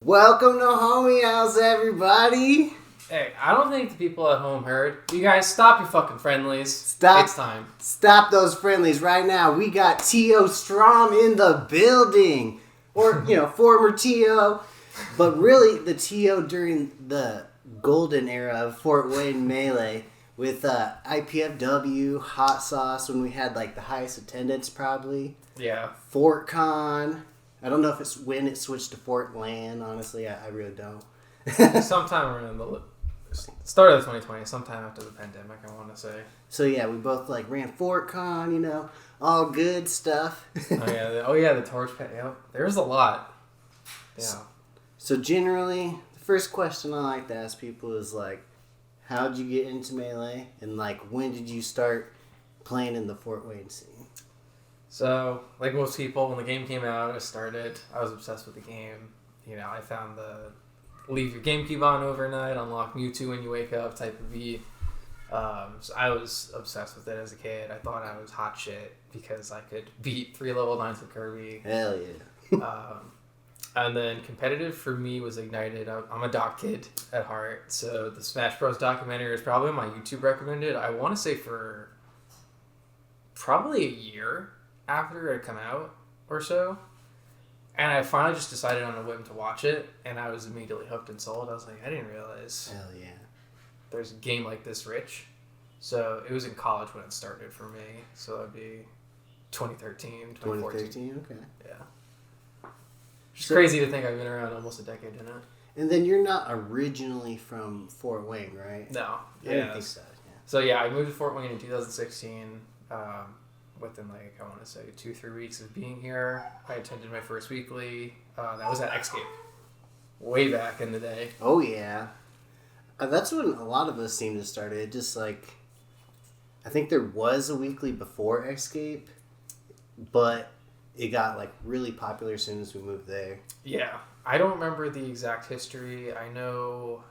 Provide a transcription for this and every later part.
Welcome to Homie House, everybody. Hey, I don't think the people at home heard. You guys, stop your fucking friendlies. Stop. It's time. Stop those friendlies right now. We got T.O. STROM in the building. Or, former T.O. But really, the T.O. during the golden era of Fort Wayne Melee with IPFW, Hot Sauce, when we had the highest attendance probably. Yeah. Fort Con. I don't know if it's when it switched to Fort Land, honestly. I really don't. Sometime around the start of 2020, sometime after the pandemic, I want to say. So yeah, we both ran Fort Con, all good stuff. Oh yeah, the torch pit. Yeah, there's a lot. Yeah. So generally, the first question I like to ask people is how'd you get into Melee, and when did you start playing in the Fort Wayne scene? So, like most people, when the game came out, I was obsessed with the game. I found the leave your GameCube on overnight, unlock Mewtwo when you wake up type of beat. So I was obsessed with it as a kid. I thought I was hot shit because I could beat 3 level 9s of Kirby. Hell yeah. And then competitive for me was Ignited. I'm a doc kid at heart, so the Smash Bros. Documentary is probably my YouTube recommended. I want to say for probably a year after it come out or so. And I finally just decided on a whim to watch it, and I was immediately hooked and sold. I was like, I didn't realize Hell yeah. there's a game like this rich. So it was in college when it started for me. So that'd be 2013, 2014. 2013, okay. Yeah. It's crazy to think I've been around almost a decade in it. And then you're not originally from Fort Wayne, right? No. I didn't think so, yeah. So yeah, I moved to Fort Wayne in 2016. Within I want to say 2-3 weeks of being here, I attended my first weekly. That was at Xscape, way back in the day. Oh yeah, that's when a lot of us seem to start it. Just I think there was a weekly before Xscape, but it got really popular as soon as we moved there. Yeah, I don't remember the exact history. I know,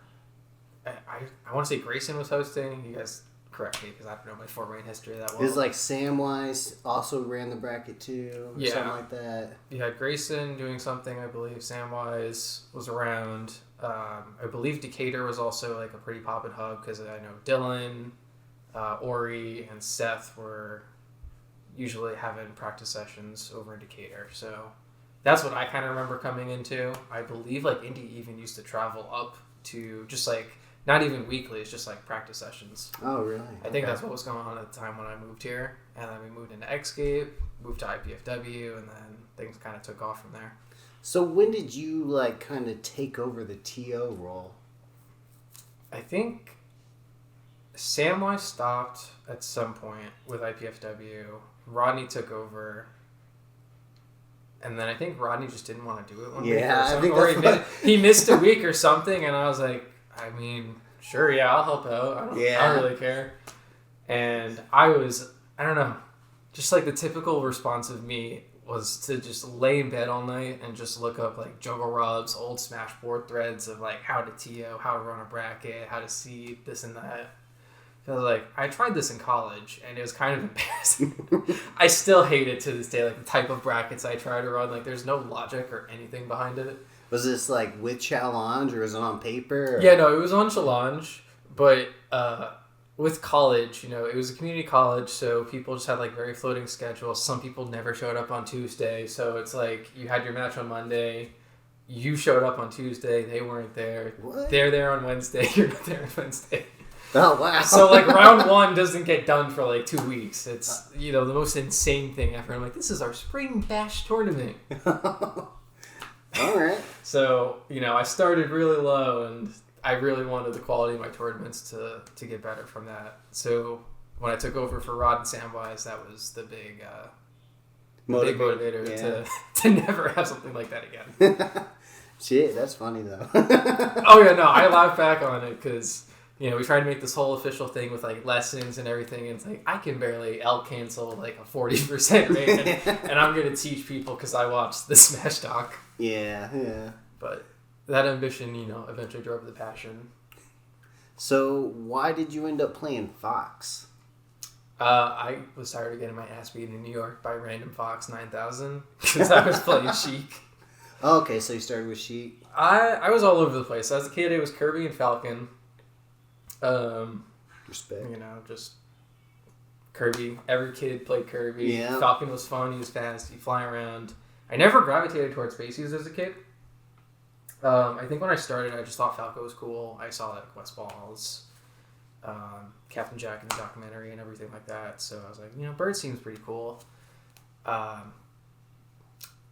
I want to say Grayson was hosting. You guys correct me because I don't know my Fort Wayne history that well. It was Samwise also ran the bracket too, or something like that. You had Grayson doing something, I believe. Samwise was around. I believe Decatur was also a pretty poppin' hub because I know Dylan, Ori, and Seth were usually having practice sessions over in Decatur. So that's what I kind of remember coming into. I believe Indy even used to travel up to just not even weekly, it's just practice sessions. Oh, really? I think that's what was going on at the time when I moved here. And then we moved into Xscape, moved to IPFW, and then things kind of took off from there. So when did you kind of take over the TO role? I think Samwise stopped at some point with IPFW. Rodney took over. And then I think Rodney just didn't want to do it one week. Yeah, I think he missed a week or something, and I was like, I mean, sure, yeah, I'll help out. I don't really care. And I don't know, just the typical response of me was to just lay in bed all night and just look up Juggle Rob's old Smash board threads of how to TO, how to run a bracket, how to seed, this and that. I was I tried this in college, and it was kind of embarrassing. I still hate it to this day, the type of brackets I try to run. There's no logic or anything behind it. Was this with challenge, or was it on paper? Or? Yeah, no, it was on challenge, but with college, it was a community college, so people just had very floating schedules. Some people never showed up on Tuesday, so it's you had your match on Monday, you showed up on Tuesday, they weren't there. What? They're there on Wednesday, you're not there on Wednesday. Oh, wow. So round 1 doesn't get done for 2 weeks. It's the most insane thing ever. I'm this is our spring bash tournament. All right. So, I started really low, and I really wanted the quality of my tournaments to get better from that. So when I took over for Rod and Samwise, that was the big motivator to never have something like that again. Shit, that's funny though. Oh yeah, no, I laugh back on it because we tried to make this whole official thing with lessons and everything, and it's I can barely cancel a 40% rate, and I'm gonna teach people because I watched the Smash doc. Yeah. But that ambition, eventually drove the passion. So why did you end up playing Fox? I was tired of getting my ass beat in New York by random Fox 9000 because I was playing Sheik. Oh, okay, so you started with Sheik. I was all over the place. As a kid, it was Kirby and Falcon. Respect. You know, just Kirby. Every kid played Kirby. Yeah. Falcon was fun. He was fast. He'd fly around. I never gravitated towards spaces as a kid. I think when I started, I just thought Falco was cool. I saw like West Balls, Captain Jack in the documentary and everything like that. So I was like, Bird seems pretty cool.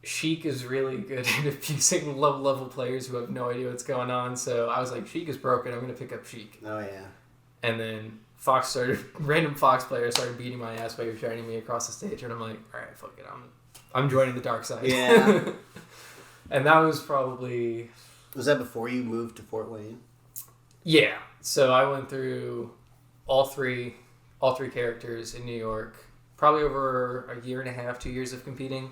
Sheik is really good at abusing low-level players who have no idea what's going on. So I was like, Sheik is broken. I'm going to pick up Sheik. Oh, yeah. And then random Fox player started beating my ass by shining me across the stage. And I'm like, all right, fuck it. I'm joining the dark side. Yeah. And that was probably... Was that before you moved to Fort Wayne? Yeah. So I went through all three characters in New York. Probably over a year and a half, 2 years of competing.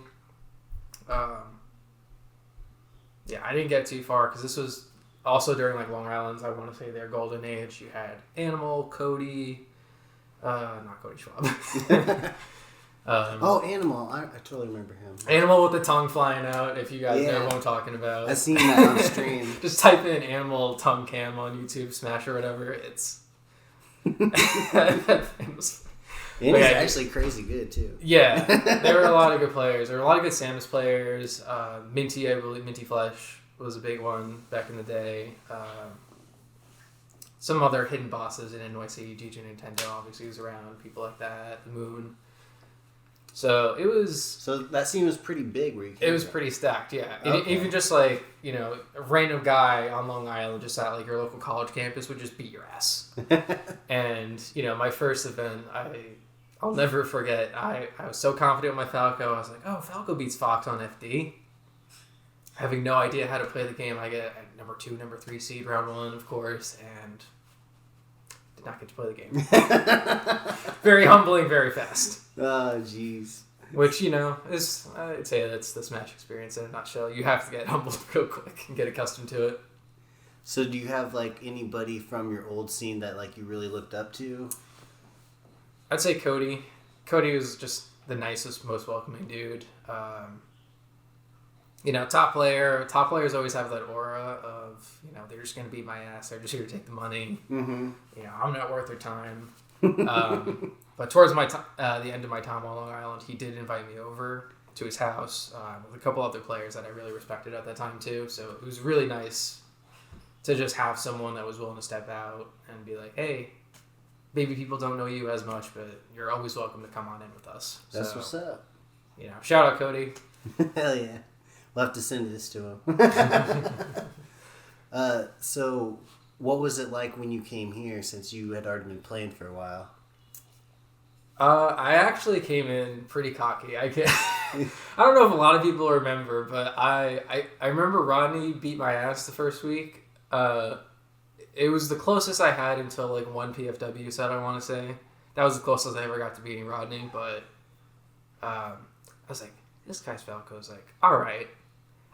Yeah, I didn't get too far because this was also during like Long Island's, I want to say, their golden age. You had Animal, Cody, not Cody Schwab. Animal. I totally remember him. Animal with the tongue flying out, if you guys know what I'm talking about. I've seen that on stream. Just type in Animal tongue cam on YouTube, Smash or whatever. It's... And he's actually crazy good, too. Yeah, there were a lot of good players. There were a lot of good Samus players. Minty, I believe, Minty Flesh was a big one back in the day. Some other hidden bosses in NYC, DJ Nintendo obviously was around, people like that, the Moon. So it was... So that scene was pretty big where you came It was from. pretty stacked, yeah. Okay. Even just like, a random guy on Long Island just at like your local college campus would just beat your ass. And, my first event, I'll never forget. I was so confident with my Falco. I was like, oh, Falco beats Fox on FD. Having no idea how to play the game, I get number 2, number 3 seed, round 1, of course, and did not get to play the game. Very humbling, very fast. Oh, jeez. Which, is, I'd say that's the Smash experience in a nutshell. You have to get humbled real quick and get accustomed to it. So do you have, like, anybody from your old scene that, like, you really looked up to? I'd say Cody. Cody was just the nicest, most welcoming dude. Top players always have that aura of, they're just going to beat my ass. They're just here to take the money. Mm-hmm. I'm not worth their time. But towards the end of my time on Long Island, he did invite me over to his house with a couple other players that I really respected at that time too. So it was really nice to just have someone that was willing to step out and be like, hey, maybe people don't know you as much, but you're always welcome to come on in with us. That's what's up. Shout out Cody. Hell yeah. We'll have to send this to him. So what was it like when you came here since you had already been playing for a while? I actually came in pretty cocky. I don't know if a lot of people remember, but I remember Rodney beat my ass the first week. It was the closest I had until like one PFW set, I want to say. That was the closest I ever got to beating Rodney, but I was like, this guy's Falco's like, alright,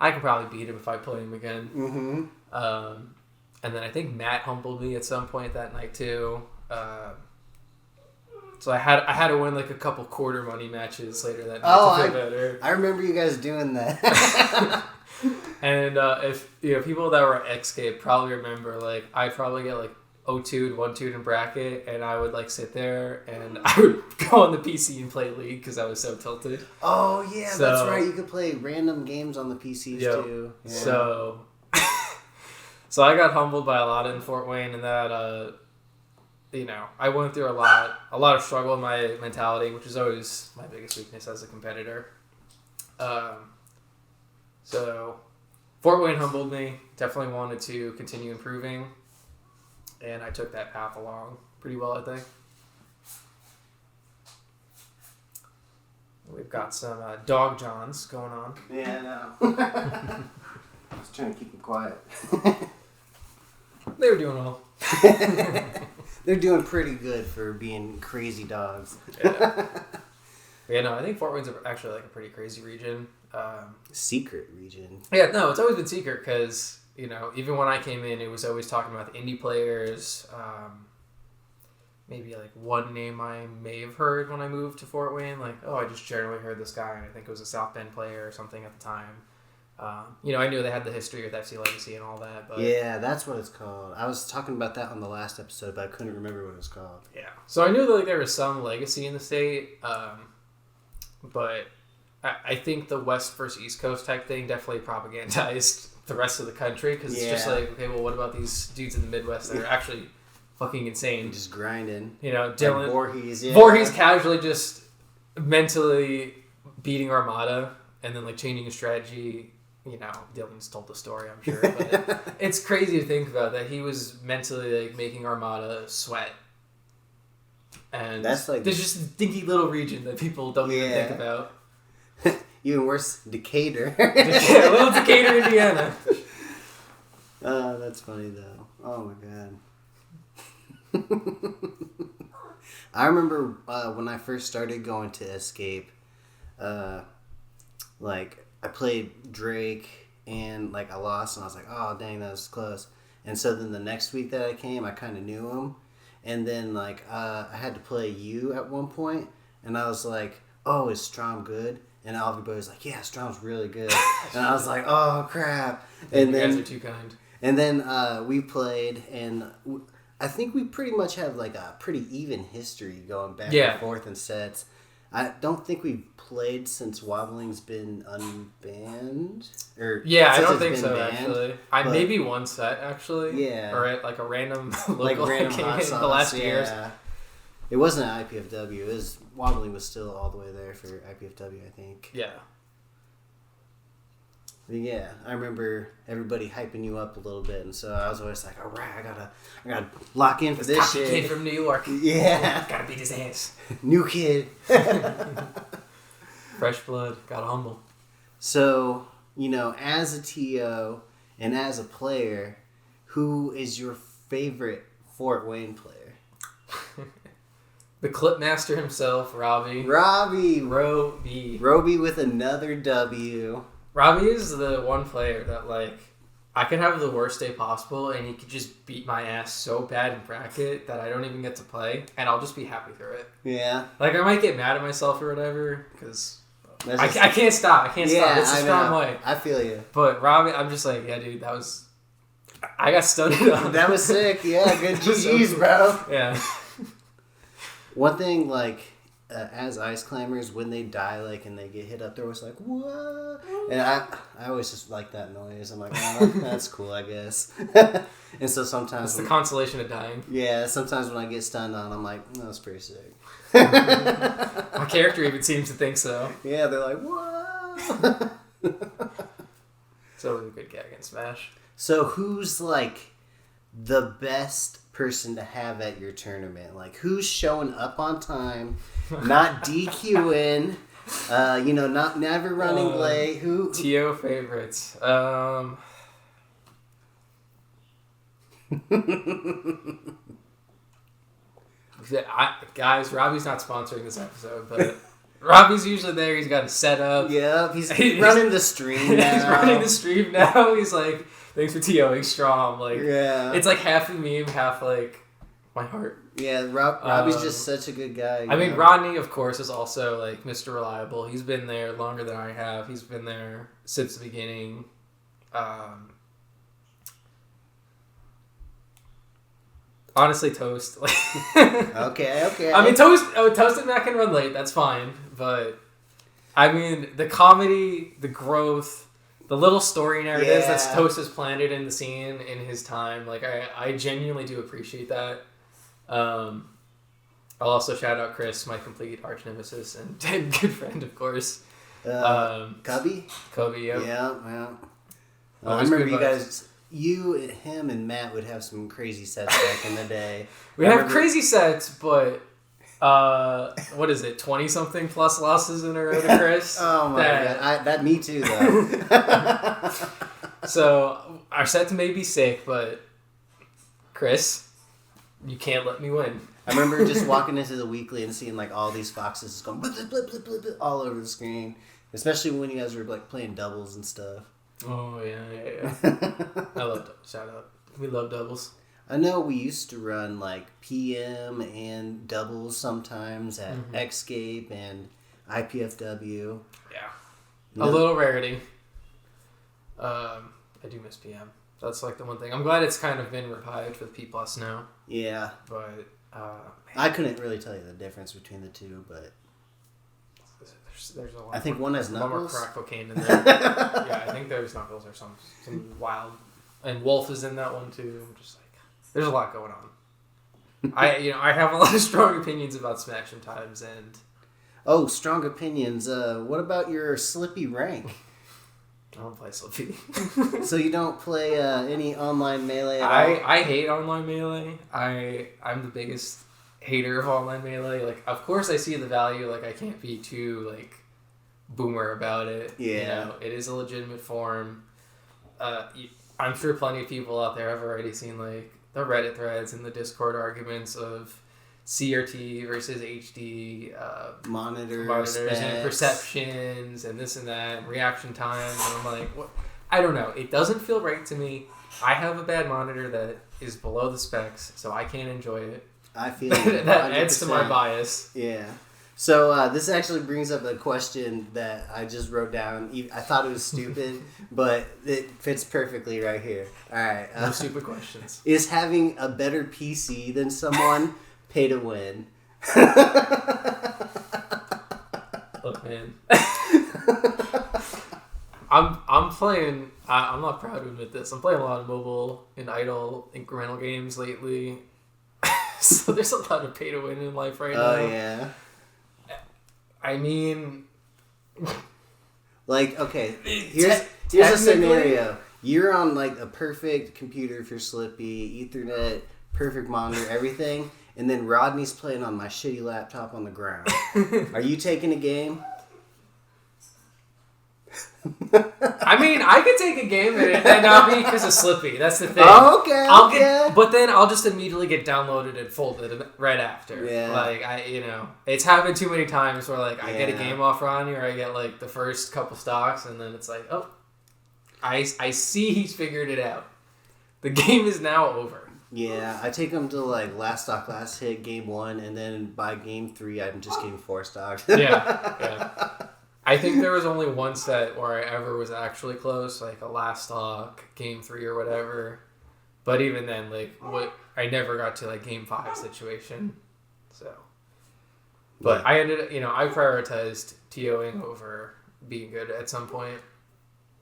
I can probably beat him if I play him again. Mm-hmm. And then I think Matt humbled me at some point that night too. So I had to win like a couple quarter money matches later that night to feel better. I remember you guys doing that. And if people that were at Xscape probably remember, like I'd probably get like 0-2'd, 1-2'd in bracket, and I would like sit there and I would go on the PC and play League because I was so tilted. Oh yeah, that's right. You could play random games on the PCs too. Yeah. So I got humbled by a lot in Fort Wayne, and that I went through a lot of struggle in my mentality, which is always my biggest weakness as a competitor. So Fort Wayne humbled me. Definitely wanted to continue improving, and I took that path along pretty well, I think. We've got some dog johns going on. Yeah, I know. I was trying to keep them quiet. They were doing well. They're doing pretty good for being crazy dogs. Yeah, I think Fort Wayne's actually like a pretty crazy region. Secret region. Yeah, no, it's always been secret because, even when I came in, it was always talking about the indie players. Maybe like one name I may have heard when I moved to Fort Wayne. Like, I just generally heard this guy, and I think it was a South Bend player or something at the time. I knew they had the history with FC Legacy and all that. But yeah, that's what it's called. I was talking about that on the last episode, but I couldn't remember what it was called. Yeah. So I knew that there was some legacy in the state, but I think the West versus East Coast type thing definitely propagandized the rest of the country because it's just like, okay, well, what about these dudes in the Midwest that are actually fucking insane? Just grinding. Dylan. Like Voorhees, yeah. Voorhees casually just mentally beating Armada and then, like, changing his strategy. Dylan's told the story, I'm sure. But it's crazy to think about that he was mentally, like, making Armada sweat. And that's like there's just a dinky little region that people don't even think about. Even worse, Decatur. Little Decatur, Indiana. Oh, that's funny though. Oh my god. I remember when I first started going to Escape, like I played Drake and like I lost and I was like, oh dang, that was close. And so then the next week that I came, I kind of knew him. And then like I had to play you at one point, and I was like, oh, is Strom good? And everybody was like, yeah, Strom's really good. And I was like, oh, crap. And you guys are too kind. And then we played, and I think we pretty much have like a pretty even history going back and forth in sets. I don't think we've played since Wobbling's been unbanned. I don't think so, actually. Maybe one set, actually. Yeah. Or at like a random local random hot sauce, the last years. It wasn't an IPFW. Wobbling was still all the way there for IPFW, I think. Yeah. But yeah, I remember everybody hyping you up a little bit, and so I was always like, all right, I gotta lock in for this shit. Kid from New York. Yeah. Gotta beat his ass. New kid. Fresh blood. Gotta humble. So, as a TO and as a player, who is your favorite Fort Wayne player? The Clipmaster himself, Robbie. Robbie with another W. Robbie is the one player that, like, I could have the worst day possible and he could just beat my ass so bad in bracket that I don't even get to play, and I'll just be happy through it. Yeah. Like, I might get mad at myself or whatever, because I can't stop. It's a strong way. I feel you. But Robbie, I'm just like, yeah, dude, I got stunned on. That was sick. Yeah, good GG's, bro. Yeah. One thing, like, as ice climbers, when they die, like, and they get hit up, they're always like, what? And I always just like that noise. I'm like, oh, that's cool, I guess. And so sometimes... It's the consolation of dying. Yeah, sometimes when I get stunned on, I'm like, that was pretty sick. My character even seems to think so. Yeah, they're like, what? It's always a good gag in Smash. So who's, like, the best person to have at your tournament? Like, who's showing up on time, not DQing, not never running late? Who TO favorites? Guys, Robbie's not sponsoring this episode, but Robbie's usually there. He's got a setup. Yeah, he's running the stream now. He's running the stream now. He's like, thanks for TOing Strom. Like, yeah. It's like half a meme, half like my heart. Yeah, Robbie's just such a good guy. I mean, Rodney, of course, is also like Mr. Reliable. He's been there longer than I have. He's been there since the beginning. Honestly, Toast. Okay. I mean, Toast and Matt can run late. That's fine. But, I mean, the comedy, the growth, the little story narratives that Toast has planted in the scene in his time, like, I genuinely do appreciate that. I'll also shout out Chris, my complete arch nemesis and good friend, of course. Cubby, yep. Yeah. I remember you guys... You, him, and Matt would have some crazy sets back in the day. We'd have crazy sets, but what is it, 20-something plus losses in a row to Chris? Oh my god, that me too though. So our sets may be sick, but Chris, you can't let me win. I remember just walking into the weekly and seeing like all these foxes just going blip, blip, blip, blip, blip, blip, all over the screen, especially when you guys were like playing doubles and stuff. Oh, yeah. I love doubles. Shout out. We love doubles. I know we used to run, like, PM and doubles sometimes at Xscape and IPFW. Yeah. A little rarity. I do miss PM. That's like the one thing. I'm glad it's kind of been revived with P Plus now. Yeah. But I couldn't really tell you the difference between the two, but there's a lot. I think one has Knuckles. More crack cocaine in there. Yeah, I think there's Knuckles or some wild, and Wolf is in that one too. I'm just like, there's a lot going on. I have a lot of strong opinions about Smashing Times and. Oh, strong opinions. What about your Slippy rank? I don't play Slippy. So you don't play any online Melee at all? I hate online Melee. I'm the biggest hater of online Melee. Like, of course I see the value. Like, I can't be too, like, boomer about it. Yeah. You know, it is a legitimate form. I'm sure plenty of people out there have already seen, like, the Reddit threads and the Discord arguments of CRT versus HD monitors and perceptions and this and that and reaction times, and I'm like, what? I don't know. It doesn't feel right to me. I have a bad monitor that is below the specs, so I can't enjoy it. I feel that adds to my bias. Yeah. So this actually brings up a question that I just wrote down. I thought it was stupid, but it fits perfectly right here. All right. No stupid questions. Is having a better PC than someone pay to win? Look, man. I'm playing. I'm not proud to admit this. I'm playing a lot of mobile and idle incremental games lately. So there's a lot of pay to win in life right now. Oh yeah. I mean, like, okay, here's a scenario. You're on like a perfect computer for Slippy, Ethernet, perfect monitor, everything. And then Rodney's playing on my shitty laptop on the ground. Are you taking a game? I mean, I could take a game and not be because of Slippy. That's the thing. Oh, okay. But then I'll just immediately get downloaded and folded right after. Yeah. Like, it's happened too many times where, like, I get a game off Ronnie or I get, like, the first couple stocks and then it's like, oh, I see he's figured it out. The game is now over. Yeah, I take them to, like, last stock, last hit, game 1, and then by game 3, I'm just getting 4 stocks. Yeah. I think there was only one set where I ever was actually close, like a last stock, game 3 or whatever. But even then, like, I never got to, like, game 5 situation. So. But I ended up, I prioritized TOing over being good at some point.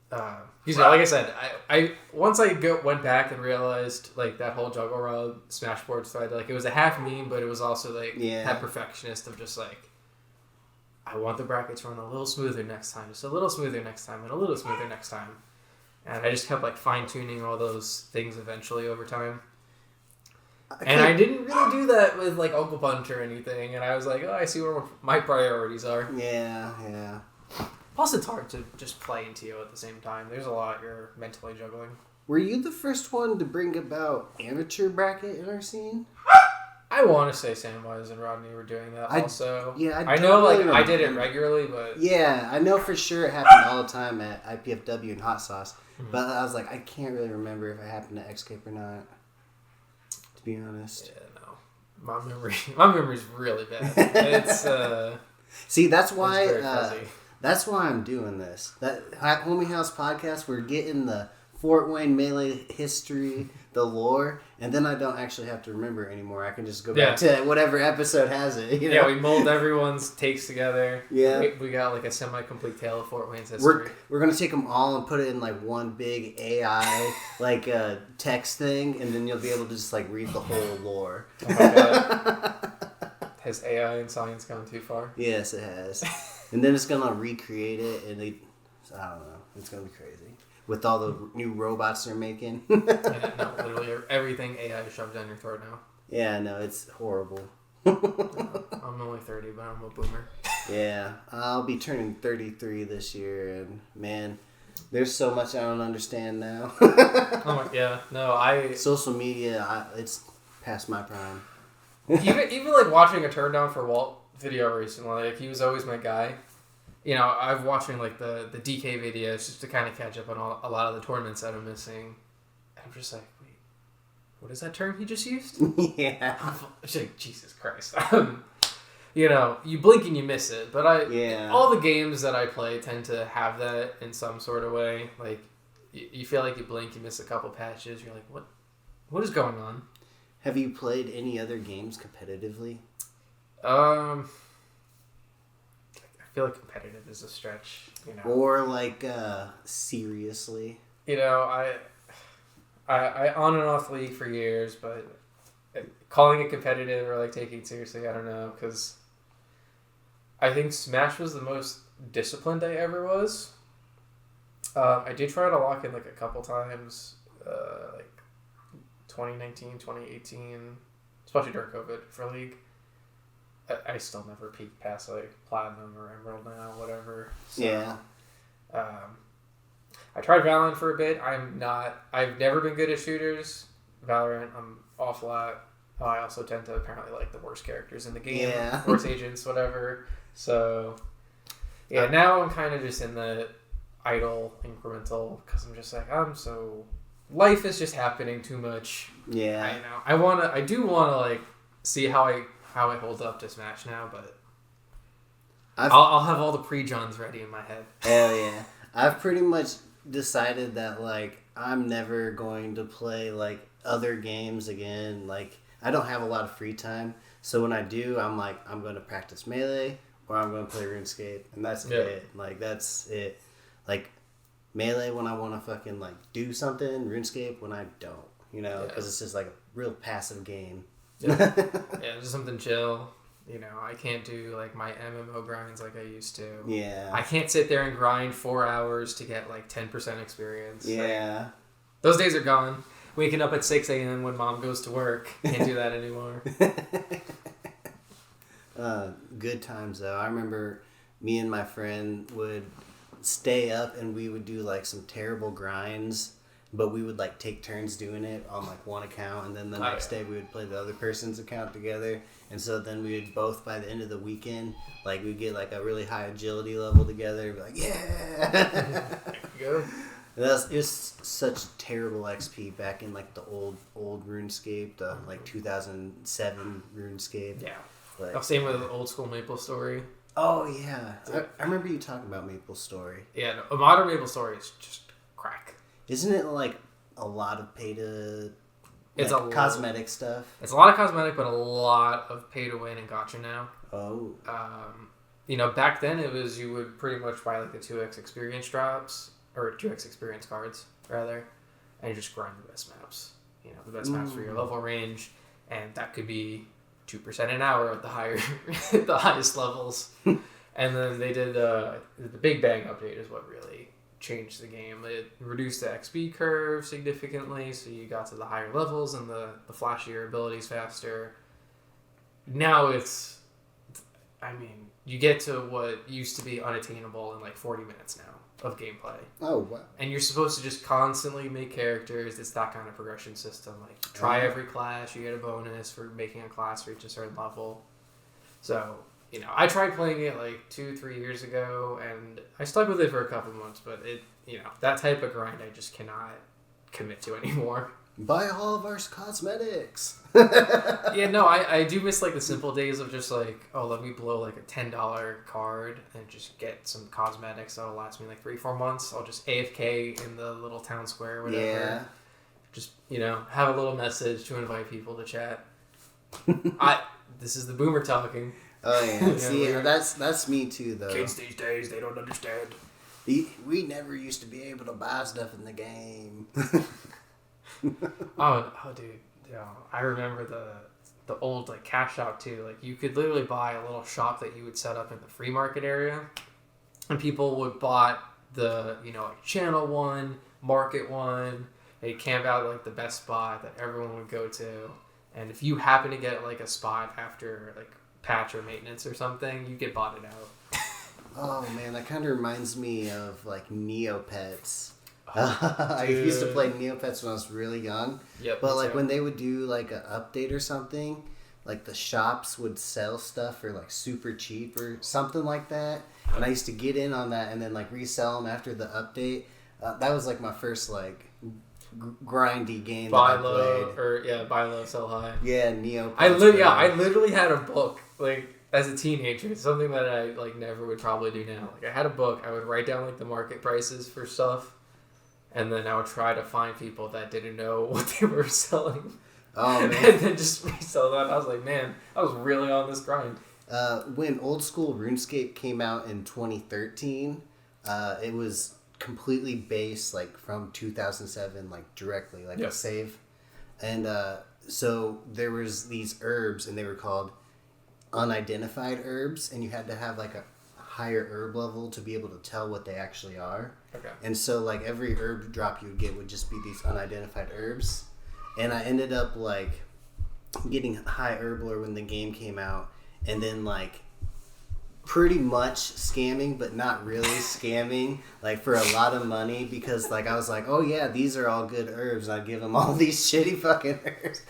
Like I said, I once I went back and realized, like, that whole Juggle Rod Smashboard thread, like, it was a half meme, but it was also, like, that perfectionist of just, like, I want the brackets to run a little smoother next time, just a little smoother next time, and a little smoother next time. And I just kept, like, fine-tuning all those things eventually over time. And I didn't really do that with, like, Uncle Punch or anything, and I was like, oh, I see where my priorities are. Yeah. Plus, it's hard to just play and TO at the same time. There's a lot you're mentally juggling. Were you the first one to bring about amateur bracket in our scene? I want to say Samwise and Rodney were doing that also. Yeah, I know, like, I did it regularly, but... Yeah, I know for sure it happened all the time at IPFW and Hot Sauce. Mm-hmm. But I was like, I can't really remember if it happened at Xscape or not, to be honest. Yeah, no. My memory's really bad. It's, See, that's why... that's why I'm doing this. That Homie House podcast, we're getting the Fort Wayne Melee history, the lore, and then I don't actually have to remember anymore. I can just go back to whatever episode has it. You know? Yeah, we mold everyone's takes together. Yeah. We got like a semi-complete tale of Fort Wayne's history. We're going to take them all and put it in like one big AI like text thing, and then you'll be able to just like read the whole lore. Oh my God. Has AI and science gone too far? Yes, it has. And then it's going to recreate it, and I don't know. It's going to be crazy. With all the new robots they're making. Yeah, no, literally everything AI is shoved down your throat now. Yeah, no, it's horrible. I'm only 30, but I'm a boomer. Yeah, I'll be turning 33 this year, and man, there's so much I don't understand now. Social media, it's past my prime. even like watching a turn down for Walt video recently, like he was always my guy. I've watching like the DK videos just to kind of catch up on a lot of the tournaments that I'm missing. And I'm just like, wait, what is that term he just used? Yeah. It's like, Jesus Christ. You blink and you miss it. But all the games that I play tend to have that in some sort of way. Like, you feel like you blink, you miss a couple patches. You're like, what is going on? Have you played any other games competitively? I feel like competitive is a stretch, you know. Or like seriously? You know, I on and off League for years, but calling it competitive or like taking it seriously, I don't know, because I think Smash was the most disciplined I ever was. I did try to lock in like a couple times, like 2019, 2018, especially during COVID for League. I still never peaked past like Platinum or Emerald now, whatever. So, yeah. I tried Valorant for a bit. I've never been good at shooters. Valorant, I'm awful at. I also tend to apparently like the worst characters in the game. Yeah. Worst agents, whatever. So, yeah, now I'm kind of just in the idle, incremental, because I'm just like, life is just happening too much. Yeah. I know. I do want to like see how it holds up to Smash now, but I'll have all the pre-Johns ready in my head. Hell yeah. I've pretty much decided that like I'm never going to play like other games again. Like I don't have a lot of free time, so when I do, I'm like I'm going to practice Melee or I'm going to play RuneScape, and that's it. Like that's it. Like Melee when I want to fucking like do something, RuneScape when I don't, you know, because it's just like a real passive game. Yeah, just something chill. You know, I can't do like my MMO grinds like I used to. Yeah. I can't sit there and grind 4 hours to get like 10% experience. Yeah. Like, those days are gone. Waking up at 6 a.m. when mom goes to work. Can't do that anymore. Good times though. I remember me and my friend would stay up and we would do like some terrible grinds, but we would like take turns doing it on like one account, and then the next day we would play the other person's account together, and so then we would both by the end of the weekend like we'd get like a really high agility level together, be like yeah. There you go. It was such terrible XP back in like the old RuneScape, the like 2007 RuneScape. Yeah. Like, same with the old school Maple Story. Oh yeah, I remember you talking about Maple Story. Yeah, no, a modern Maple Story is just crack. Isn't it like a lot of pay to? It's like, a cosmetic stuff. It's a lot of cosmetic, but a lot of pay to win and gotcha now. Oh. You know, back then it was you would pretty much buy like the 2x experience drops or 2x experience cards rather, and you just grind the best maps. You know, the best maps for your level range, and that could be 2% an hour at the higher, the highest levels. And then they did the Big Bang update is what really changed the game. It reduced the XP curve significantly, so you got to the higher levels and the flashier abilities faster. Now you get to what used to be unattainable in like 40 minutes now of gameplay. Oh, wow. And you're supposed to just constantly make characters. It's that kind of progression system. Like, try every class, you get a bonus for making a class reach a certain level. So, you know, I tried playing it like 2-3 years ago, and I stuck with it for a couple months, but that type of grind I just cannot commit to anymore. Buy all of our cosmetics. Yeah, no, I do miss like the simple days of just like, oh, let me blow like a $10 card and just get some cosmetics that'll last me like 3-4 months. I'll just AFK in the little town square or whatever. Yeah. Just, have a little message to invite people to chat. This is the boomer talking. Oh yeah. See, that's me too though. Kids these days, they don't understand. We never used to be able to buy stuff in the game. oh dude, I remember the old like cash shop too. Like you could literally buy a little shop that you would set up in the free market area, and people would bought the like channel 1, market 1. They'd camp out like the best spot that everyone would go to, and if you happen to get like a spot after like patch or maintenance or something, you get botted out. Oh man, that kind of reminds me of like Neopets. I used to play Neopets when I was really young. Yep. But like when they would do like an update or something, like the shops would sell stuff for like super cheap or something like that. And I used to get in on that and then like resell them after the update. That was like my first like grindy game buy that I low played. or buy low, sell high. Yeah, Neopets. I literally had a book like as a teenager. It's something that I like never would probably do now. Like I had a book. I would write down like the market prices for stuff. and then I would try to find people that didn't know what they were selling. Oh, man. And then just resell that. I was like, man, I was really on this grind. When old school RuneScape came out in 2013, it was completely based like from 2007, like directly, like a save. And so there was these herbs, and they were called unidentified herbs, and you had to have like a higher herb level to be able to tell what they actually are. Okay. And so like every herb drop you would get would just be these unidentified herbs. And I ended up like getting high herbler when the game came out, and then like pretty much scamming, but not really scamming, like for a lot of money, because like I was like, oh yeah, these are all good herbs, and I'd give them all these shitty fucking herbs.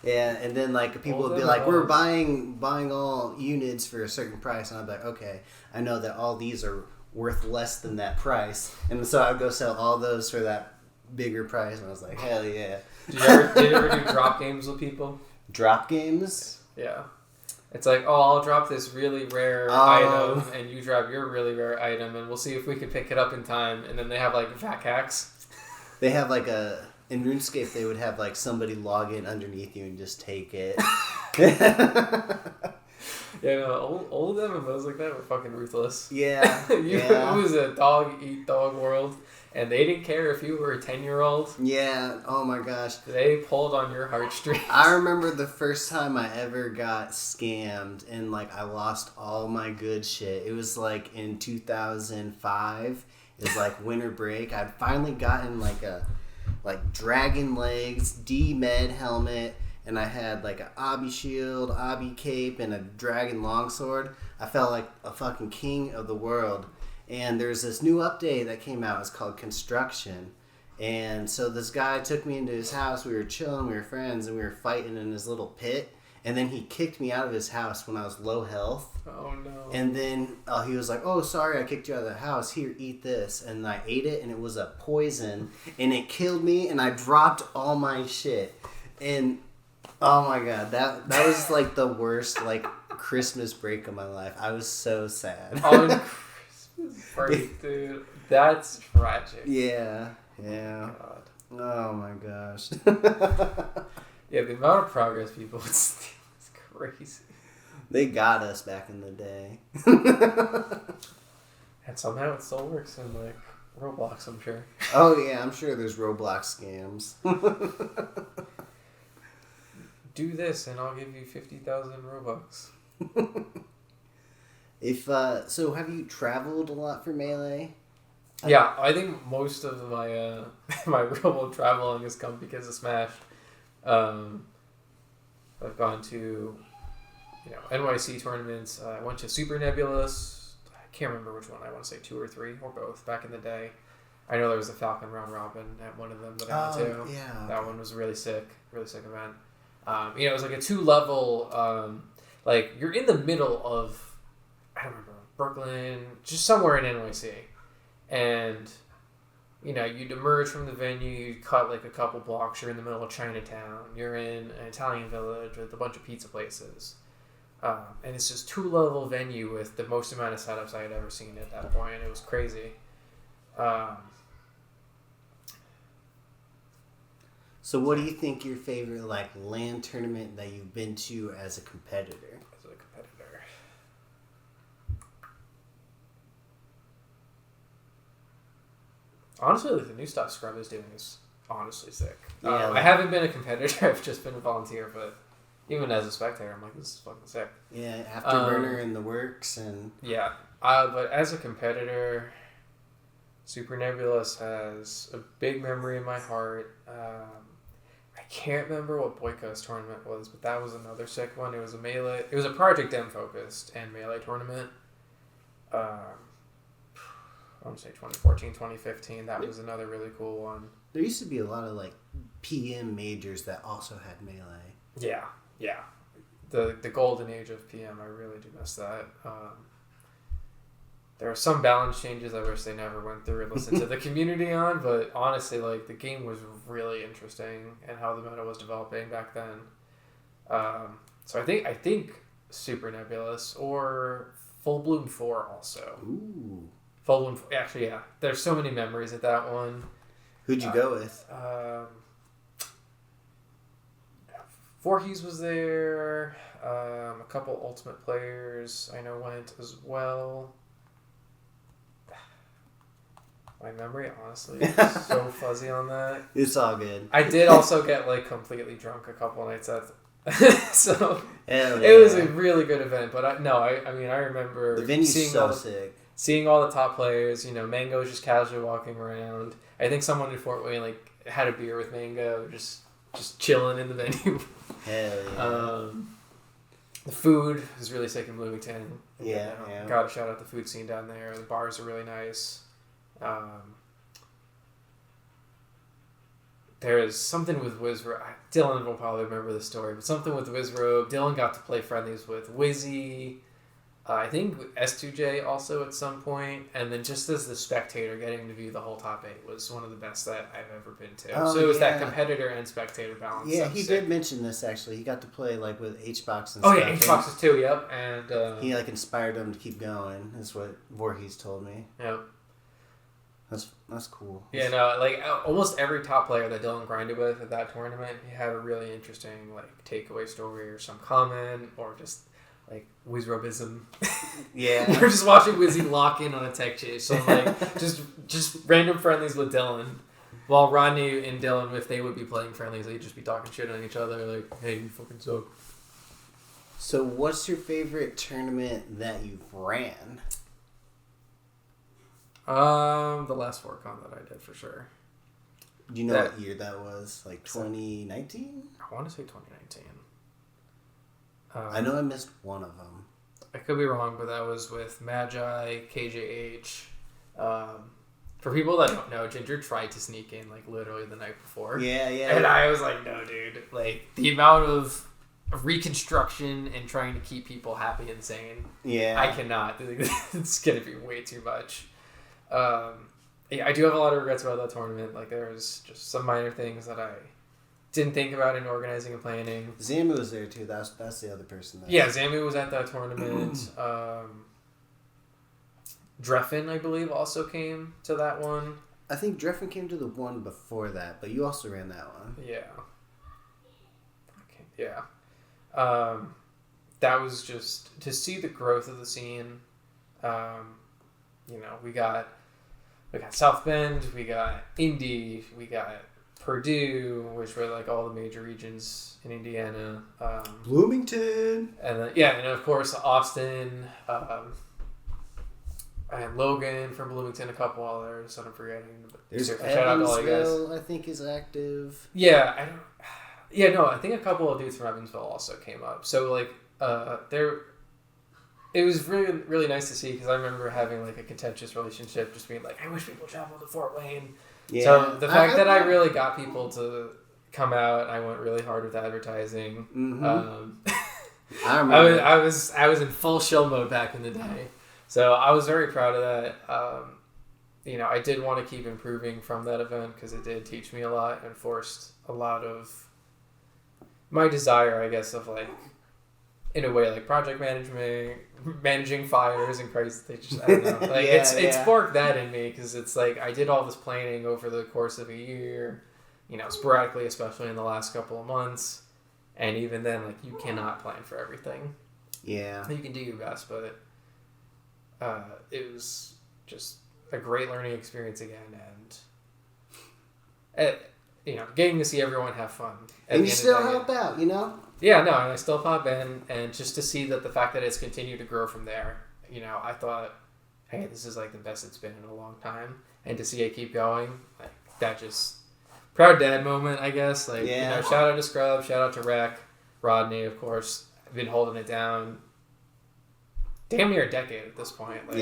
and then like people would be like, we're buying all units for a certain price, and I'd be like, okay, I know that all these are worth less than that price, and so I'd go sell all those for that bigger price, and I was like, hell yeah. Did you ever do drop games with people? Drop games? Yeah. It's like, oh, I'll drop this really rare item, and you drop your really rare item, and we'll see if we can pick it up in time. And then they have like vac hacks. They have like in RuneScape, they would have like somebody log in underneath you and just take it. Yeah, no, old MMOs like that were fucking ruthless. Yeah. It was a dog eat dog world, and they didn't care if you were a 10-year-old. Yeah. Oh my gosh. They pulled on your heartstrings. I remember the first time I ever got scammed, and like I lost all my good shit. It was like in 2005. It was like winter break. I'd finally gotten like a dragon legs D-med helmet, and I had like an obby shield, obby cape, and a dragon longsword. I felt like a fucking king of the world. And there's this new update that came out. It's called Construction. And so this guy took me into his house. We were chilling, we were friends, and we were fighting in his little pit. And then he kicked me out of his house when I was low health. Oh no. And then he was like, oh, sorry, I kicked you out of the house. Here, eat this. And I ate it, and it was a poison. And it killed me, and I dropped all my shit. And oh my god, that was like the worst like Christmas break of my life. I was so sad. On Christmas break, dude. That's tragic. Yeah. God. Oh my gosh. Yeah, the amount of progress people would steal is crazy. They got us back in the day. And somehow it still works in like Roblox, I'm sure. Oh yeah, I'm sure there's Roblox scams. Do this and I'll give you 50,000 Robux. So have you traveled a lot for Melee? Yeah, I think most of my my real world traveling has come because of Smash. I've gone to NYC tournaments. I went to Super Nebulous. I can't remember which one. I want to say 2 or 3 or both back in the day. I know there was a Falcon round robin at one of them that I went to. Yeah. That one was really sick event. It was like a 2-level, like you're in the middle of, I don't remember, Brooklyn, just somewhere in NYC. And, you'd emerge from the venue, you'd cut like a couple blocks, you're in the middle of Chinatown, you're in an Italian village with a bunch of pizza places. And it's just 2-level venue with the most amount of setups I had ever seen at that point. It was crazy. So what do you think your favorite like LAN tournament that you've been to as a competitor? Honestly, like the new stuff Scrub is doing is honestly sick. Yeah, I haven't been a competitor. I've just been a volunteer, but even as a spectator, I'm like, this is fucking sick. Yeah, Afterburner in the works and... Yeah, but as a competitor, Super Nebulous has a big memory in my heart. I can't remember what Boyko's tournament was, but that was another sick one. It was a Melee. It was a Project M focused and Melee tournament. I want to say 2014, 2015. That was another really cool one. There used to be a lot of like PM majors that also had Melee. Yeah. The golden age of PM, I really do miss that. There are some balance changes I wish they never went through and listened to the community on, but honestly, like the game was really interesting and how the meta was developing back then. So I think Super Nebulous or Full Bloom 4 also. Ooh. Actually, yeah. There's so many memories at that one. Who'd you go with? Voorhees was there. A couple Ultimate players I know went as well. My memory, honestly, is so fuzzy on that. It's all good. I did also get like completely drunk a couple nights at so Hell it was a really good event. But I remember the venue's sick. Seeing all the top players. You know, Mango was just casually walking around. I think someone in Fort Wayne like had a beer with Mango, just chilling in the venue. Hell yeah. The food is really sick in Bloomington. Yeah. Gotta shout out the food scene down there. The bars are really nice. There is something with Wizrobe. Dylan will probably remember the story, but something with Wizrobe. Dylan got to play friendlies with Wizzy. I think S2J also at some point, and then just as the spectator, getting to view the whole top 8 was one of the best that I've ever been to. So it was that competitor and spectator balance. Yeah, he did mention this actually. He got to play like with HBox and stuff. Oh yeah, HBoxes too. Yep, and he like inspired them to keep going. Is what Voorhees told me. Yep. That's cool. Yeah, no, like almost every top player that Dylan grinded with at that tournament, he had a really interesting like takeaway story or some comment or just like Wizrobism. Yeah. We're just watching Wizzy lock in on a tech chase. So like just random friendlies with Dylan. While Rodney and Dylan, if they would be playing friendlies, they'd just be talking shit on each other like, hey, you fucking suck. So what's your favorite tournament that you've ran? The last FortCon that I did for sure. Do you know what year that was? Like 2019? I want to say 2019. I know I missed one of them. I could be wrong, but that was with Magi, KJH. For people that don't know, Ginger tried to sneak in like literally the night before. Yeah. And I was like, no, dude. Like the amount of reconstruction and trying to keep people happy and sane. Yeah. I cannot. It's going to be way too much. I do have a lot of regrets about that tournament. Like there was just some minor things that I didn't think about in organizing and planning. Zamu was there too. That's the other person. Yeah, Zamu was at that tournament. Dreffin, I believe, also came to that one. I think Dreffin came to the one before that, but you also ran that one. Yeah. Okay. Yeah. That was just to see the growth of the scene. We got South Bend, we got Indy, we got Purdue, which were like all the major regions in Indiana. Bloomington. And then, and of course Austin, and Logan from Bloomington, a couple others that I'm forgetting. There's shout out to all you guys. Evansville, I think, is active. Yeah, I think a couple of dudes from Evansville also came up. So like, it was really, really nice to see because I remember having like a contentious relationship, just being like, I wish people traveled to Fort Wayne. Yeah. So the fact that I really got people to come out, I went really hard with advertising. Mm-hmm. I remember. I was in full shill mode back in the day, so I was very proud of that. I did want to keep improving from that event because it did teach me a lot and forced a lot of my desire, I guess, of like, in a way, like project management, managing fires and crazy things. I don't know. Like it's sparked that in me because it's like I did all this planning over the course of a year, sporadically, especially in the last couple of months, and even then, like you cannot plan for everything. Yeah, you can do your best, but it was just a great learning experience again, and getting to see everyone have fun. And you still help out, Yeah, no, and I still pop in, and just to see that the fact that it's continued to grow from there, I thought, hey, this is like the best it's been in a long time, and to see it keep going, like that just proud dad moment, I guess. Like, shout out to Scrub, shout out to Rec, Rodney, of course. I've been holding it down damn near a decade at this point. Like,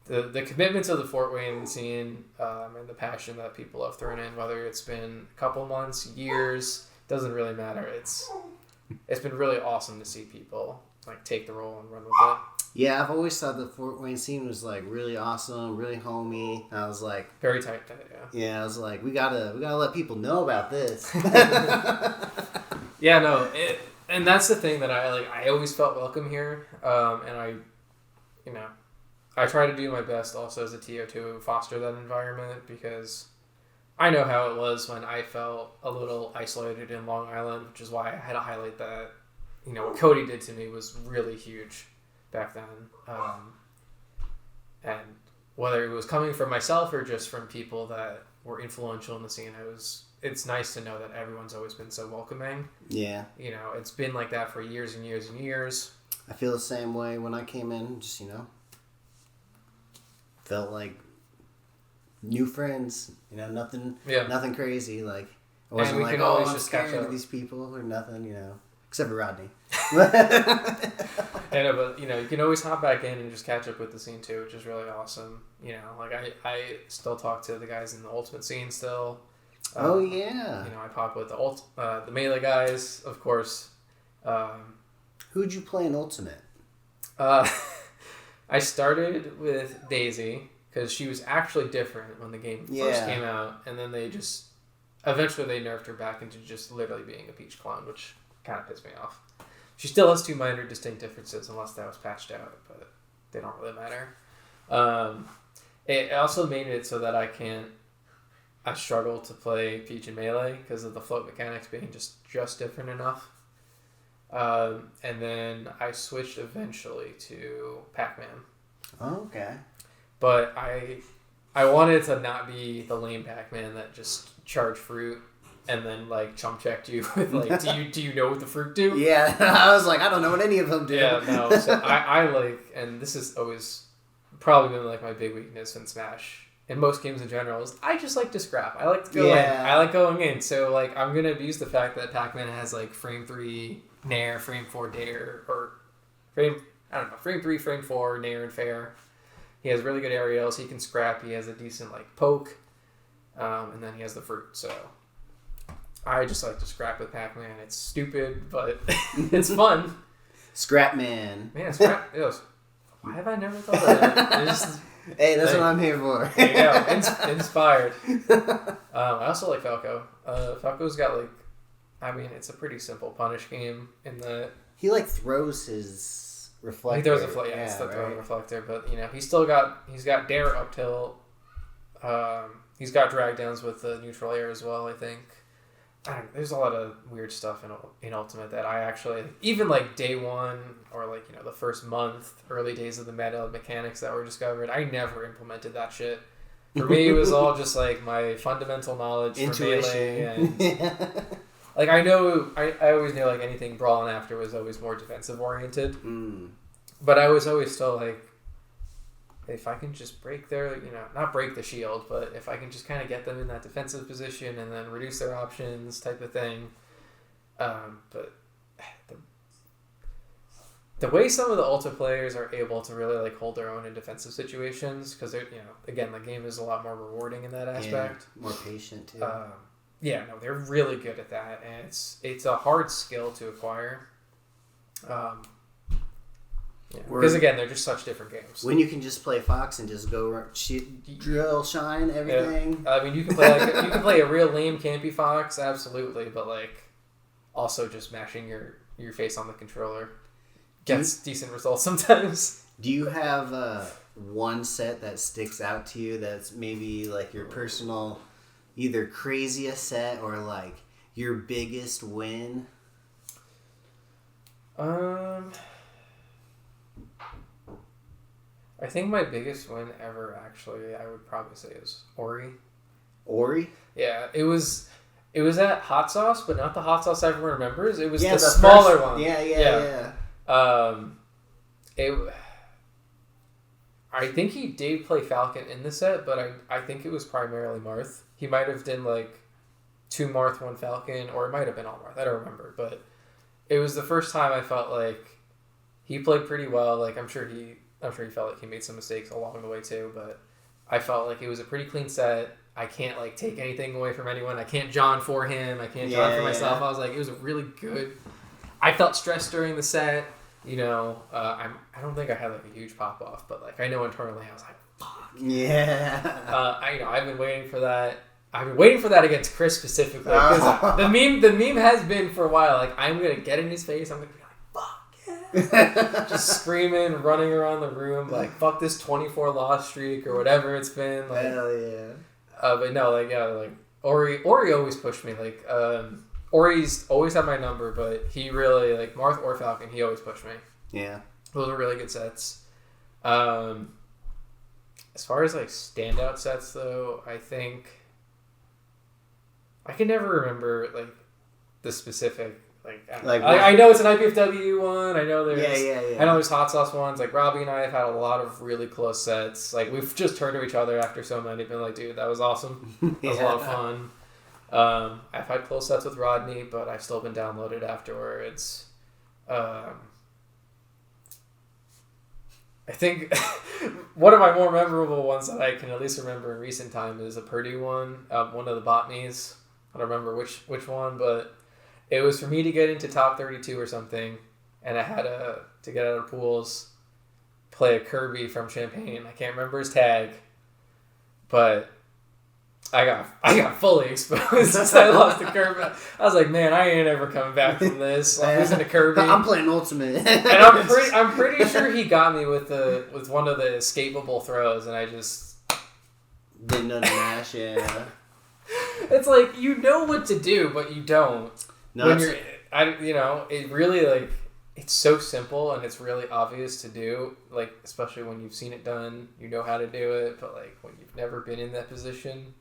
the commitment to the Fort Wayne scene and the passion that people have thrown in, whether it's been a couple months, years, doesn't really matter. It's been really awesome to see people like take the role and run with it. Yeah, I've always thought the Fort Wayne scene was like really awesome, really homey. I was like very tight, yeah. I was like, we gotta let people know about this. Yeah, no, and that's the thing that I always felt welcome here, and I try to do my best also as a TO to foster that environment, because I know how it was when I felt a little isolated in Long Island, which is why I had to highlight that. You know, what Cody did to me was really huge back then. And whether it was coming from myself or just from people that were influential in the scene, it's nice to know that everyone's always been so welcoming. Yeah. You know, it's been like that for years and years and years. I feel the same way when I came in, just, felt like new friends, nothing crazy, like, I wasn't like, oh, I'm scared of these people or nothing, except for Rodney. I know, but, you can always hop back in and just catch up with the scene too, which is really awesome. Like, I still talk to the guys in the Ultimate scene still. Oh, yeah. I pop with the Melee guys, of course. Who'd you play in Ultimate? I started with Daisy, because she was actually different when the game first came out, and then eventually they nerfed her back into just literally being a Peach clone, which kind of pissed me off. She still has 2 minor distinct differences, unless that was patched out, but they don't really matter. It also made it so that I struggle to play Peach in Melee because of the float mechanics being just different enough. And then I switched eventually to Pac-Man. Oh, okay. But I wanted to not be the lame Pac-Man that just charged fruit and then like chump checked you with like, do you know what the fruit do? Yeah, I was like, I don't know what any of them do. Yeah, no. So I like, and this is always probably been like my big weakness in Smash. In most games in general, is I just like to scrap. I like to go in. I like going in. So like I'm gonna abuse the fact that Pac-Man has like frame 3 Nair, frame 4 Dare, or frame 3, frame 4 Nair and Fair. He has really good aerials. He can scrap. He has a decent like poke, and then he has the fruit. So I just like to scrap with Pac-Man. It's stupid, but it's fun. Scrap Man. Man, scrap. Why have I never thought of that? Hey, that's what I'm here for. There you go. Inspired. I also like Falco. Falco's got like, it's a pretty simple punish game in that he like throws his reflector. He throws it's the throwing reflector, but he's got Dare up tilt. He's got drag downs with the neutral air as well, I think. There's a lot of weird stuff in Ultimate that I actually, even like day one or like, the first month, early days of the meta mechanics that were discovered, I never implemented that shit. For me, it was all just like my fundamental knowledge for Melee, and like I always knew like anything Brawl and After was always more defensive oriented, but I was always still like, if I can just break their, not break the shield, but if I can just kind of get them in that defensive position and then reduce their options type of thing. But the way some of the Ultra players are able to really like hold their own in defensive situations, because they're, again, the game is a lot more rewarding in that aspect. Yeah, more patient too. They're really good at that, and it's a hard skill to acquire. Because again, they're just such different games. When you can just play Fox and just go drill, shine, everything. Yeah. You can play you can play a real lame campy Fox, absolutely, but like also just mashing your face on the controller gets decent results sometimes. Do you have one set that sticks out to you that's maybe like your personal, either craziest set or like your biggest win? I think my biggest win ever, actually, I would probably say is Ori. Ori? Yeah, it was at Hot Sauce, but not the Hot Sauce everyone remembers. It was the smaller one. Yeah. I think he did play Falcon in the set, but I think it was primarily Marth. He might have done like 2 Marth, 1 Falcon, or it might have been all Marth. I don't remember, but it was the first time I felt like he played pretty well. Like I'm sure he felt like he made some mistakes along the way too, but I felt like it was a pretty clean set. I can't like take anything away from anyone. I can't John for him. I can't John for myself. I was like, it was a really good. I felt stressed during the set. I don't think I had like a huge pop off, but like I know internally I was like, fuck. Yeah. I've been waiting for that. I've been waiting for that against Chris specifically, because the meme has been for a while. Like I'm gonna get in his face. I'm gonna be like, fuck yeah. just screaming, running around the room, like, fuck this 24 loss streak or whatever it's been. Like, hell yeah. But no, like, yeah, like, Ori always pushed me. Like, Ori's always had my number, but he really, like, Marth or Falcon, he always pushed me. Yeah. Those were really good sets. As far as, like, standout sets, though, I think I can never remember, like, the specific, I know it's an IPFW one. I know there's I know there's hot sauce ones. Like, Robbie and I have had a lot of really close sets. Like, we've just turned to each other after so many, been like, dude, that was awesome. That was a lot of fun. I've had close sets with Rodney, but I've still been downloaded afterwards. I think one of my more memorable ones that I can at least remember in recent time is a Purdue one, one of the botmies. I don't remember which one, but it was for me to get into top 32 or something, and I had to get out of pools, play a Kirby from Champaign. I can't remember his tag, but I got fully exposed since I lost to Kirby. I was like, man, I ain't ever coming back from this. I'm losing to Kirby. I'm playing Ultimate, and I'm pretty sure he got me with one of the escapable throws, and I just didn't know the mash. Yeah, it's like, you know what to do, but you don't. No, when you're, it really, like, it's so simple and it's really obvious to do, like, especially when you've seen it done, you know how to do it, but, like, when you've never been in that position,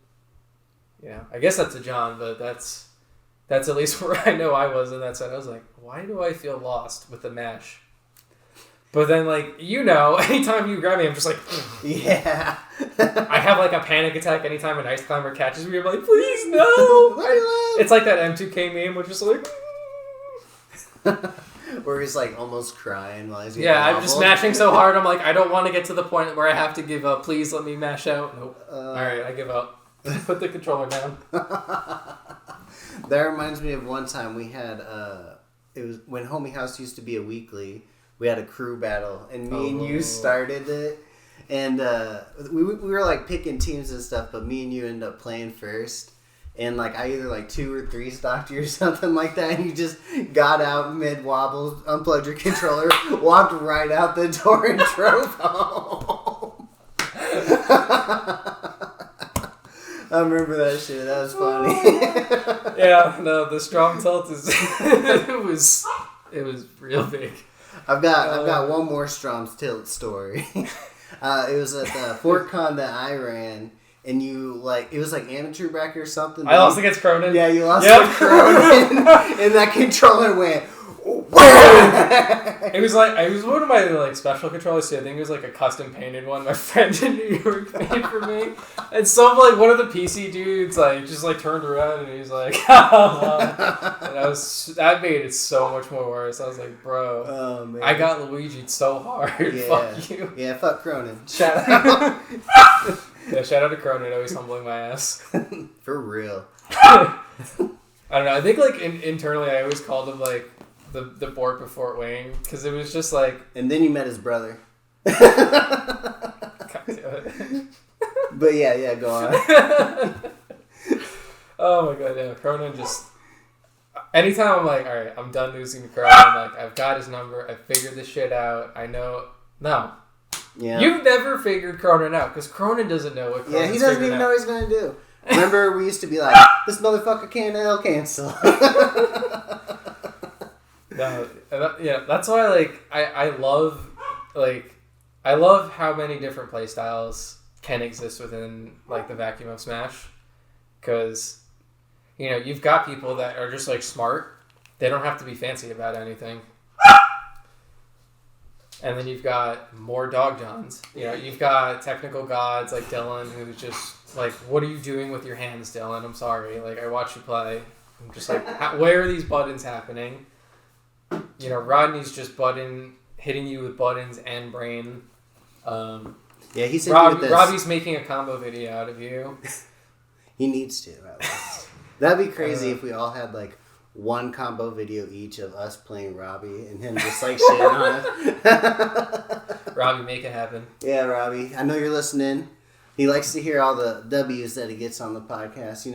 I guess that's a John, but that's at least where I know I was in that set. I was like, why do I feel lost with the mash? But then, like, anytime you grab me, I'm just like, yeah. I have, like, a panic attack anytime an ice climber catches me. I'm like, please, no. It's like that M2K meme, which is like, where he's, like, almost crying while he's getting I'm just mashing so hard. I'm like, I don't want to get to the point where I have to give up. Please let me mash out. Nope. All right, I give up. Put the controller down. That reminds me of one time we had, it was when Homie House used to be a weekly. We had a crew battle, and me and you started it, and we were, like, picking teams and stuff, but me and you ended up playing first, and, like, I either, like, 2 or 3 stocked you or something like that, and you just got out mid-wobble, unplugged your controller, walked right out the door, and drove home. I remember that shit. That was funny. Yeah, no, the strong tilt is it was real big. I've got one more Strom's Tilt story. It was at the Fort Con that I ran, and you, like, it was like amateur bracket or something. I lost against Cronin. Yeah, you lost against Cronin, and that controller went. It was one of my, like, special controllers too. I think it was, like, a custom painted one my friend in New York made for me. And some, like, one of the PC dudes, like, just, like, turned around and he's like, and that made it so much more worse. I was like, bro, oh, man. I got Luigi'd so hard. Yeah. Fuck you. Yeah, fuck Cronin. Shout out. Yeah, shout out to Cronin, always humbling my ass. For real. I don't know. I think, like, internally I always called him, like, the Bork of Fort Wayne, because it was just like... And then you met his brother. God damn it. But yeah, go on. Oh my god, yeah. Cronin just... Anytime I'm like, alright, I'm done losing to Cronin, I'm like, I've got his number, I figured this shit out, I know... No. Yeah. You've never figured Cronin out, because Cronin doesn't know what Cronin's he doesn't even know what he's going to do. Remember, we used to be like, this motherfucker can't cancel. No, yeah, that's why, like, I love how many different play styles can exist within, like, the vacuum of Smash, because, you've got people that are just, like, smart. They don't have to be fancy about anything. And then you've got more dog johns. You've got technical gods like Dylan, who's just like, what are you doing with your hands, Dylan? I'm sorry. Like, I watch you play. I'm just like, where are these buttons happening? Rodney's just hitting you with buttons and brain. Yeah, he said Robbie's making a combo video out of you. He needs to, at least. That'd be crazy if we all had, like, one combo video each of us playing Robbie and him just, like, shitting on us. Robbie, make it happen. Yeah, Robbie. I know you're listening. He likes to hear all the W's that he gets on the podcast,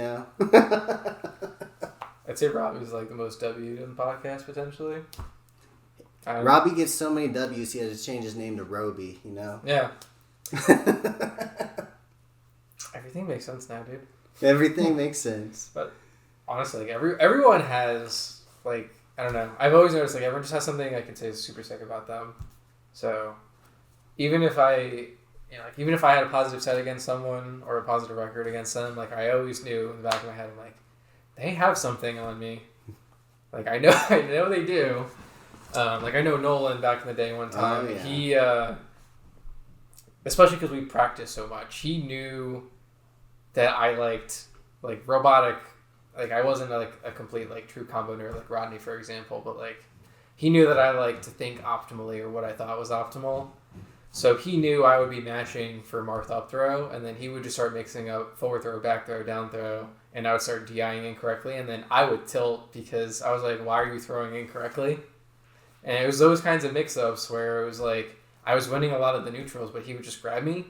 I'd say Robbie's, like, the most W'd in the podcast, potentially. Robbie gets so many W's, he had to change his name to Roby, you know? Yeah. Everything makes sense now, dude. Everything makes sense. But honestly, like everyone has, like, I don't know. I've always noticed, like, everyone just has something I can say is super sick about them. So even if I had a positive set against someone or a positive record against them, like, I always knew in the back of my head, I'm like, they have something on me. Like, I know they do. Like, I know Nolan back in the day one time. He, especially because we practiced so much, he knew that I liked, like, robotic. Like, I wasn't, like, a complete, like, true combo nerd like Rodney, for example, but, like, he knew that I liked to think optimally or what I thought was optimal. So he knew I would be matching for Marth up throw, and then he would just start mixing up forward throw, back throw, down throw, and I would start DIing incorrectly, and then I would tilt because I was like, why are you throwing incorrectly? And it was those kinds of mix-ups where it was like, I was winning a lot of the neutrals, but he would just grab me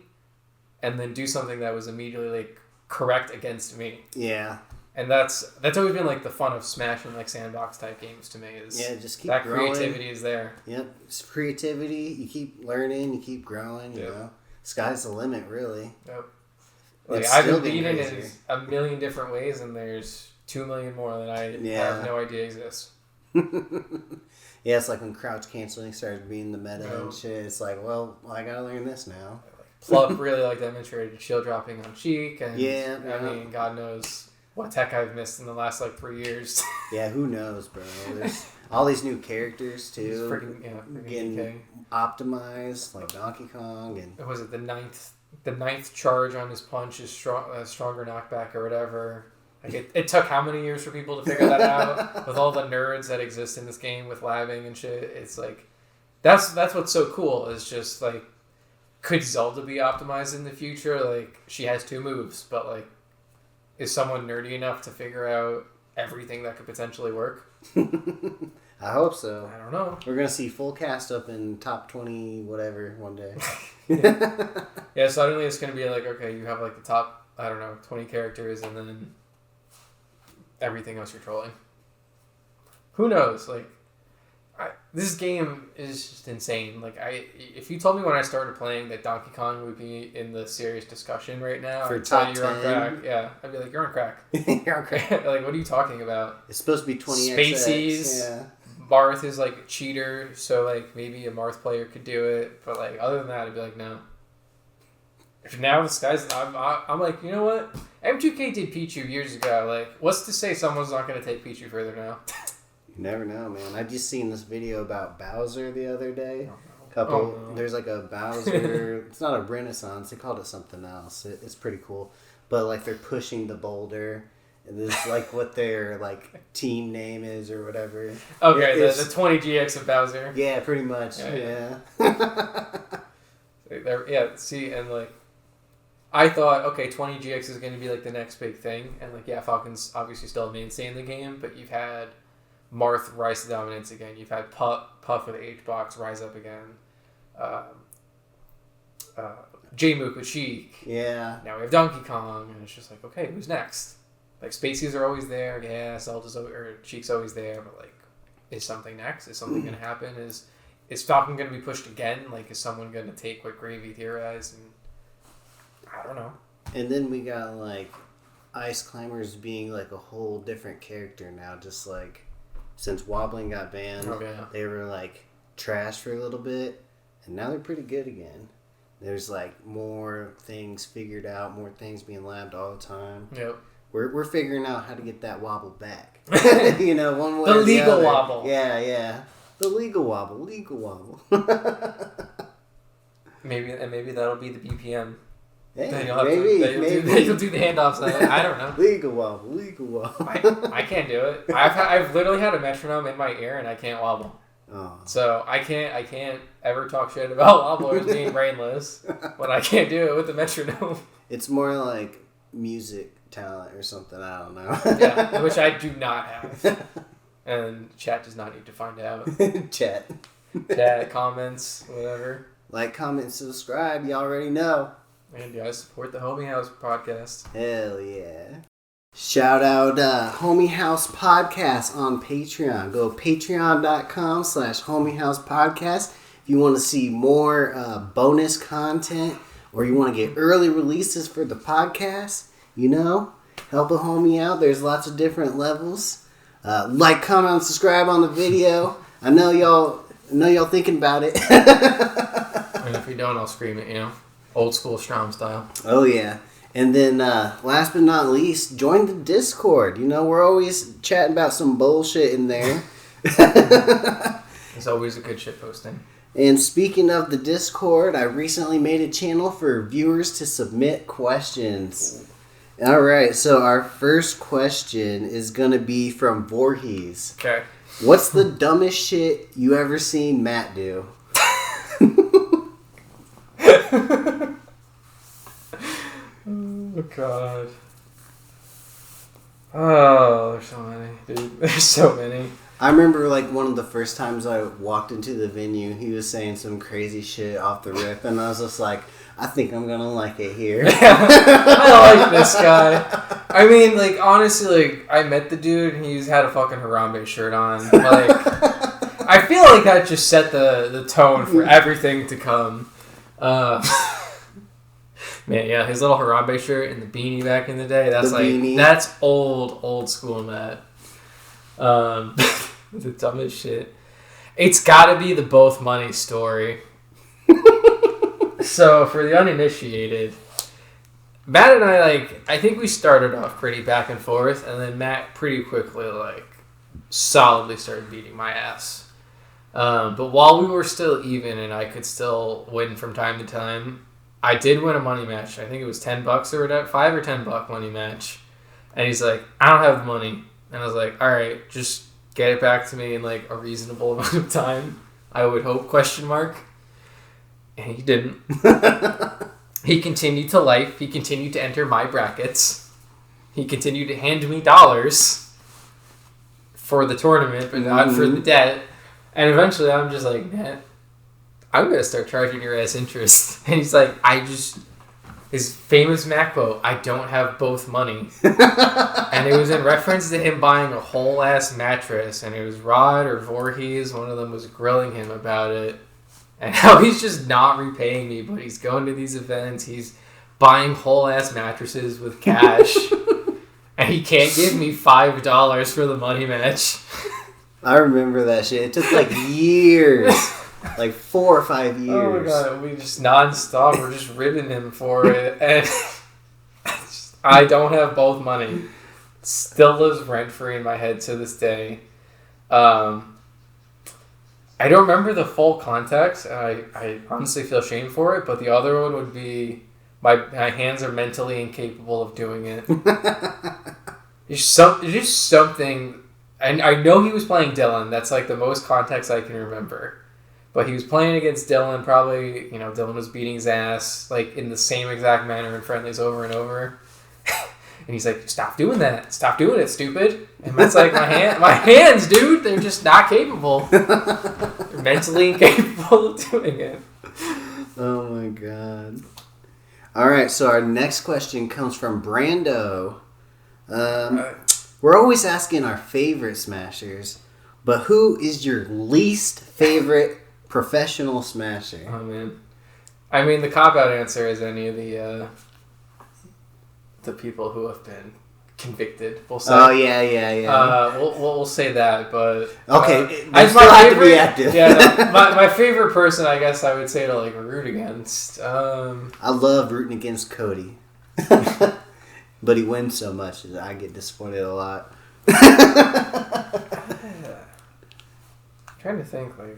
and then do something that was immediately, like, correct against me. Yeah. And that's always been, like, the fun of Smash and, like, sandbox type games to me is just keep that growing. Creativity is there. Yep, it's creativity. You keep learning, you keep growing. You know, sky's the limit, really. Yep. Like, I've been beaten in a million different ways, and there's 2 million more that I have no idea exist. Yeah, it's like when crouch canceling started being the meta and shit. It's like, well, I gotta learn this now. Plup really, like, demonstrated shield dropping on Cheek, and I mean, God knows what tech I've missed in the last, like, 3 years. Yeah, who knows, bro? There's all these new characters too, freaking getting optimized, like Donkey Kong, and was it the ninth charge on his punch is stronger knockback or whatever. Like, it took how many years for people to figure that out with all the nerds that exist in this game with labbing and shit. It's like that's what's so cool. Is just like, could Zelda be optimized in the future? Like, she has 2 moves, but, like, is someone nerdy enough to figure out everything that could potentially work? I hope so. I don't know. We're gonna see full cast up in top 20 whatever one day. Yeah, suddenly it's gonna be like, okay, you have, like, the top, I don't know, 20 characters, and then everything else you're trolling. Who knows? Like, this game is just insane. Like, if you told me when I started playing that Donkey Kong would be in the serious discussion right now, for I'd top tell you you're 10, on crack. Yeah, I'd be like, you're on crack. You're on crack. Like, what are you talking about? It's supposed to be 20 Spacies. Yeah. Marth is, like, a cheater, so, like, maybe a Marth player could do it, but, like, other than that, I'd be like, no. Now this guy's, I'm like, you know what? M2K did Pichu years ago. Like, what's to say someone's not going to take Pichu further now? You never know, man. I just seen this video about Bowser the other day. There's like a Bowser. It's not a Renaissance. They called it something else. It's pretty cool. But, like, they're pushing the boulder. And this is, like, what their, like, team name is or whatever. Okay, the 20 GX of Bowser. Yeah, pretty much. Yeah. See, and, like, I thought, okay, 20 GX is going to be, like, the next big thing. And, like, yeah, Falcon's obviously still a mainstay in the game, but you've had Marth rise to dominance again. You've had Puff with H-Box rise up again. J-Mook with Sheik. Yeah. Now we have Donkey Kong, and it's just like, okay, who's next? Like, Spacies are always there. Yeah, Zelda's or Sheik's always there, but, like, is something next? Is something going to happen? Is Falcon going to be pushed again? Like, is someone going to take what Gravy theorized? And I don't know. And then we got, like, Ice Climbers being, like, a whole different character now. Just, like, since Wobbling got banned, they were, like, trash for a little bit, and now they're pretty good again. There's, like, more things figured out, more things being labbed all the time. Yep. We're figuring out how to get that wobble back. You know, one way the or the legal other. wobble. Yeah. The legal wobble. Maybe that'll be the BPM. Hey, you'll do the handoffs. I don't know. Legal wobble. I can't do it. I've literally had a metronome in my ear and I can't wobble. Oh. So I can't ever talk shit about wobblers being brainless when I can't do it with the metronome. It's more like music talent or something. I don't know. Yeah, which I do not have. And chat does not need to find out. Chat, comments, whatever. Like, comment, subscribe. You already know. And yeah, support the Homie House podcast. Hell yeah. Shout out Homie House Podcast on Patreon. Go patreon.com/Homie Podcast if you want to see more bonus content or you want to get early releases for the podcast. Help a homie out. There's lots of different levels. Like, comment, and subscribe on the video. I know y'all thinking about it. And if you don't, I'll scream it, old school STROM style. Oh, yeah. And then, last but not least, join the Discord. We're always chatting about some bullshit in there. It's always a good shit posting. And speaking of the Discord, I recently made a channel for viewers to submit questions. All right, so our first question is going to be from Voorhees. Okay. What's the dumbest shit you ever seen Matt do? Oh, God. Oh, there's so many, dude. There's so many. I remember, one of the first times I walked into the venue, he was saying some crazy shit off the rip, and I was just like, I think I'm gonna like it here. I like this guy. I mean, honestly, I met the dude, and he's had a fucking Harambe shirt on. I feel like that just set the tone for everything to come. Man, yeah, his little Harambe shirt and the beanie back in the day, that's old school, Matt. The dumbest shit. It's gotta be the both money story. So, for the uninitiated, Matt and I think we started off pretty back and forth, and then Matt pretty quickly, solidly started beating my ass. But while we were still even and I could still win from time to time, I did win a money match. I think it was $10 or whatever, $5 or $10 money match. And he's like, I don't have the money. And I was like, all right, just get it back to me in a reasonable amount of time. I would hope, ? And he didn't. He continued to life. He continued to enter my brackets. He continued to hand me dollars for the tournament, but not for the debt. And eventually I'm just like, man, I'm going to start charging your ass interest. And he's like, his famous Mac quote, I don't have both money. And it was in reference to him buying a whole ass mattress. And it was Rod or Voorhees, one of them was grilling him about it. And how he's just not repaying me, but he's going to these events. He's buying whole ass mattresses with cash. And he can't give me $5 for the money match. I remember that shit. It took years. 4 or 5 years. Oh my God, we just nonstop. We're just ribbing him for it. And I don't have both money. Still lives rent free in my head to this day. I don't remember the full context, and I honestly feel shame for it, but the other one would be my hands are mentally incapable of doing it. It's just something, and I know he was playing Dylan. That's the most context I can remember. But he was playing against Dylan, probably, Dylan was beating his ass, in the same exact manner in friendlies over and over. And he's like, stop doing that. Stop doing it, stupid. And Matt's like, my hands, dude, they're just not capable. They're mentally incapable of doing it. Oh, my God. All right, so our next question comes from Brando. We're always asking our favorite smashers, but who is your least favorite professional smasher? Oh, man. I mean, the cop-out answer is any of the people who have been convicted. We'll say. Oh yeah. We'll say that, but okay, I still have to be active. Yeah, my favorite person, I guess I would say to root against. I love rooting against Cody, but he wins so much that I get disappointed a lot. I'm trying to think there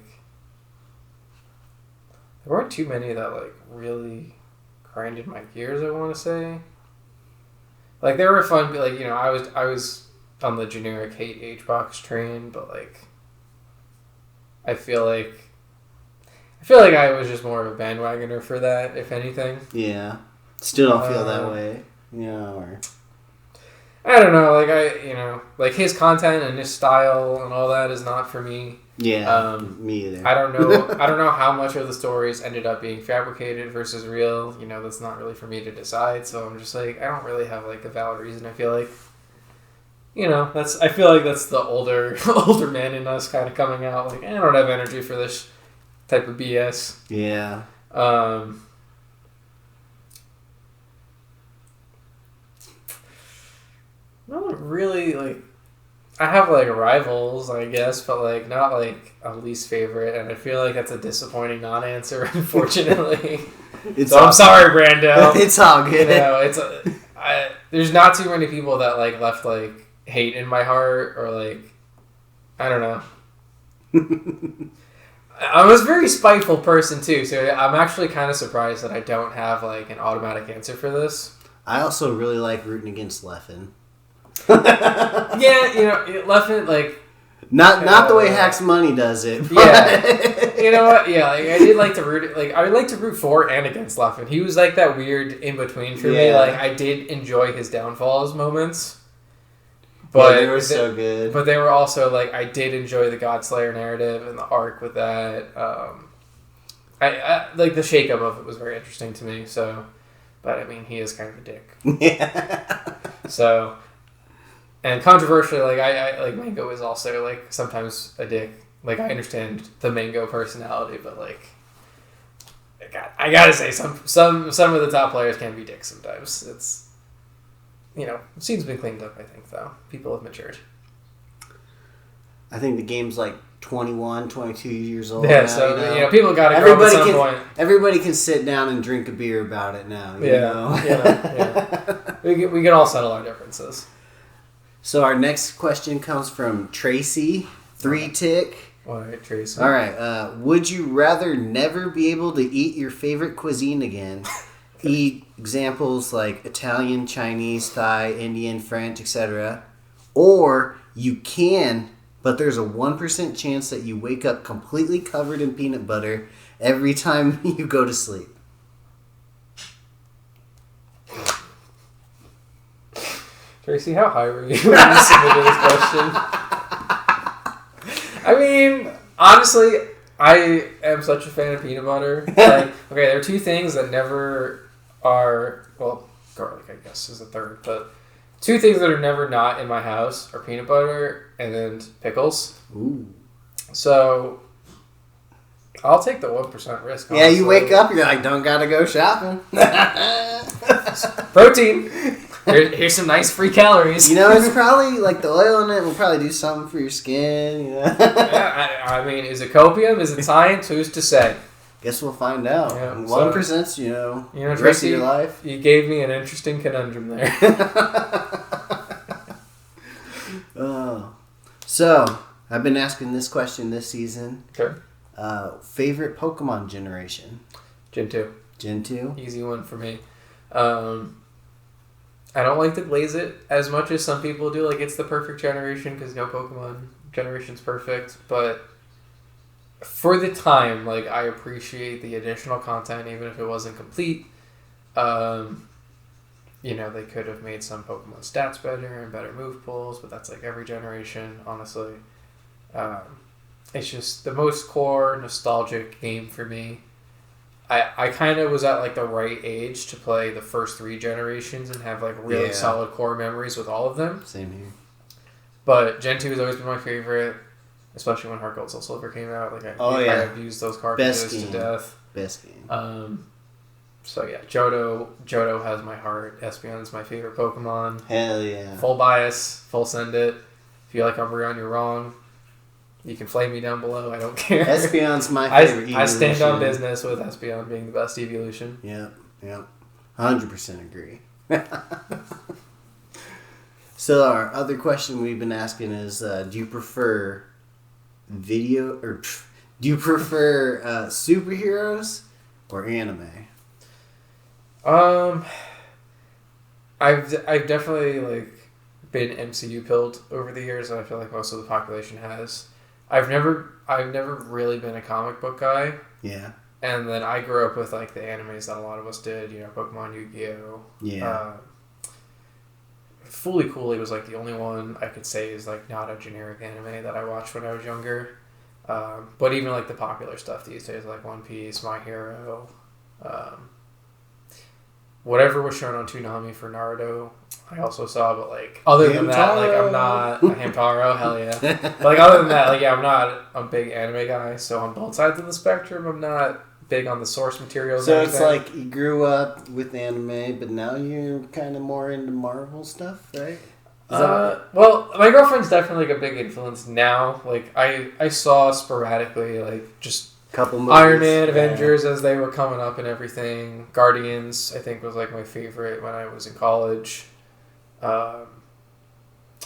weren't too many that really grinded my gears. I want to say. They were fun, but I was on the generic hate H-box train, but I feel like I was just more of a bandwagoner for that, if anything. Yeah, still don't feel that way, or I don't know, his content and his style and all that is not for me. Yeah, me either. I don't know how much of the stories ended up being fabricated versus real. That's not really for me to decide. So I'm just I don't really have a valid reason. I feel like. you know, I feel like that's the older man in us kind of coming out. Like, I don't have energy for this type of BS. Yeah. Not really, like, I have, like, rivals, I guess, but, like, not, like, a least favorite, and I feel like that's a disappointing non-answer, unfortunately. I'm sorry, Brando. It's all good. You know, there's not too many people that, like, left, like, hate in my heart, or, like, I don't know. I was a very spiteful person, too, so I'm actually kind of surprised that I don't have, like, an automatic answer for this. I also really like rooting against Leffen. Yeah, you know, Leffen, like... Not the way Hacks Money does it. But. Yeah. You know what? Yeah, like, I did like to root... Like, I would like to root for and against Leffen. He was, like, that weird in-between for me. Like, I did enjoy his downfalls moments. But yeah, they were so good. But they were also, like, I did enjoy the Godslayer narrative and the arc with that. I like, the shakeup of it was very interesting to me, so... But, I mean, he is kind of a dick. Yeah. So... And controversially, like, I like, Mango is also, like, sometimes a dick. Like, I understand the Mango personality, but, like, I gotta say, some of the top players can be dicks sometimes. It's, you know, the scene's been cleaned up, I think, though. People have matured. I think the game's, like, 21, 22 years old yeah, now, so, you know, people gotta grow up at some point. Everybody can sit down and drink a beer about it now, you know? Yeah. We can all settle our differences. So our next question comes from Tracy, 3-tick. All right, Tracy. All right. Would you rather never be able to eat your favorite cuisine again? Eat examples like Italian, Chinese, Thai, Indian, French, etc. Or you can, but there's a 1% chance that you wake up completely covered in peanut butter every time you go to sleep. Tracy, how high were you when you submitted this question? I mean, honestly, I am such a fan of peanut butter. Like, okay, there are two things that never are... Well, garlic, I guess, is a third. But two things that are never not in my house are peanut butter and then pickles. Ooh. So, I'll take the 1% risk, honestly. Yeah, you wake up, you're like, don't gotta go shopping. Protein! Here's some nice free calories. You know, it's probably, like, the oil in it will probably do something for your skin, you know? Yeah, I mean, is it copium? Is it science? Who's to say? Guess we'll find out. Yeah, 1%'s, you know, the rest Tracy, of your life. You gave me an interesting conundrum there. So, I've been asking this question this season. Okay. Favorite Pokemon generation? Gen 2. Gen 2? Easy one for me. I don't like to glaze it as much as some people do. Like, it's the perfect generation because no Pokemon generation's perfect. But for the time, like, I appreciate the additional content, even if it wasn't complete. You know, they could have made some Pokemon stats better and better move pools, but that's like every generation, honestly. It's just the most core nostalgic game for me. I kind of was at, like, the right age to play the first 3 generations and have, like, really solid core memories with all of them. Same here. But Gen 2 has always been my favorite, especially when Heart Gold Soul Silver came out. Like, I've used those cartridges to death. Best game. So yeah, Johto has my heart. Espeon is my favorite Pokemon. Hell yeah. Full bias, full send it. If you feel like I'm wrong, you're wrong. You can flame me down below. I don't care. Espeon's my favorite evolution. I stand on business with Espeon being the best evolution. Yep. 100% agree. So our other question we've been asking is, do you prefer superheroes or anime? I've definitely, like, been MCU pilled over the years, and I feel like most of the population has. I've never really been a comic book guy. Yeah. And then I grew up with, like, the animes that a lot of us did, you know, Pokemon, Yu-Gi-Oh. Yeah. Fully Cooley was, like, the only one I could say is, like, not a generic anime that I watched when I was younger. But even, like, the popular stuff these days, like One Piece, My Hero, whatever was shown on Toonami for Naruto, I also saw. But like other than that, like I'm not a Hamtaro. Hell yeah. But like other than that, like yeah, I'm not a big anime guy. So on both sides of the spectrum, I'm not big on the source materials. So it's like you grew up with anime, but now you're kind of more into Marvel stuff, right? Well, my girlfriend's definitely like a big influence now. Like I saw sporadically like just couple movies. Iron Man, Avengers as they were coming up and everything. Guardians, I think, was like my favorite when I was in college. But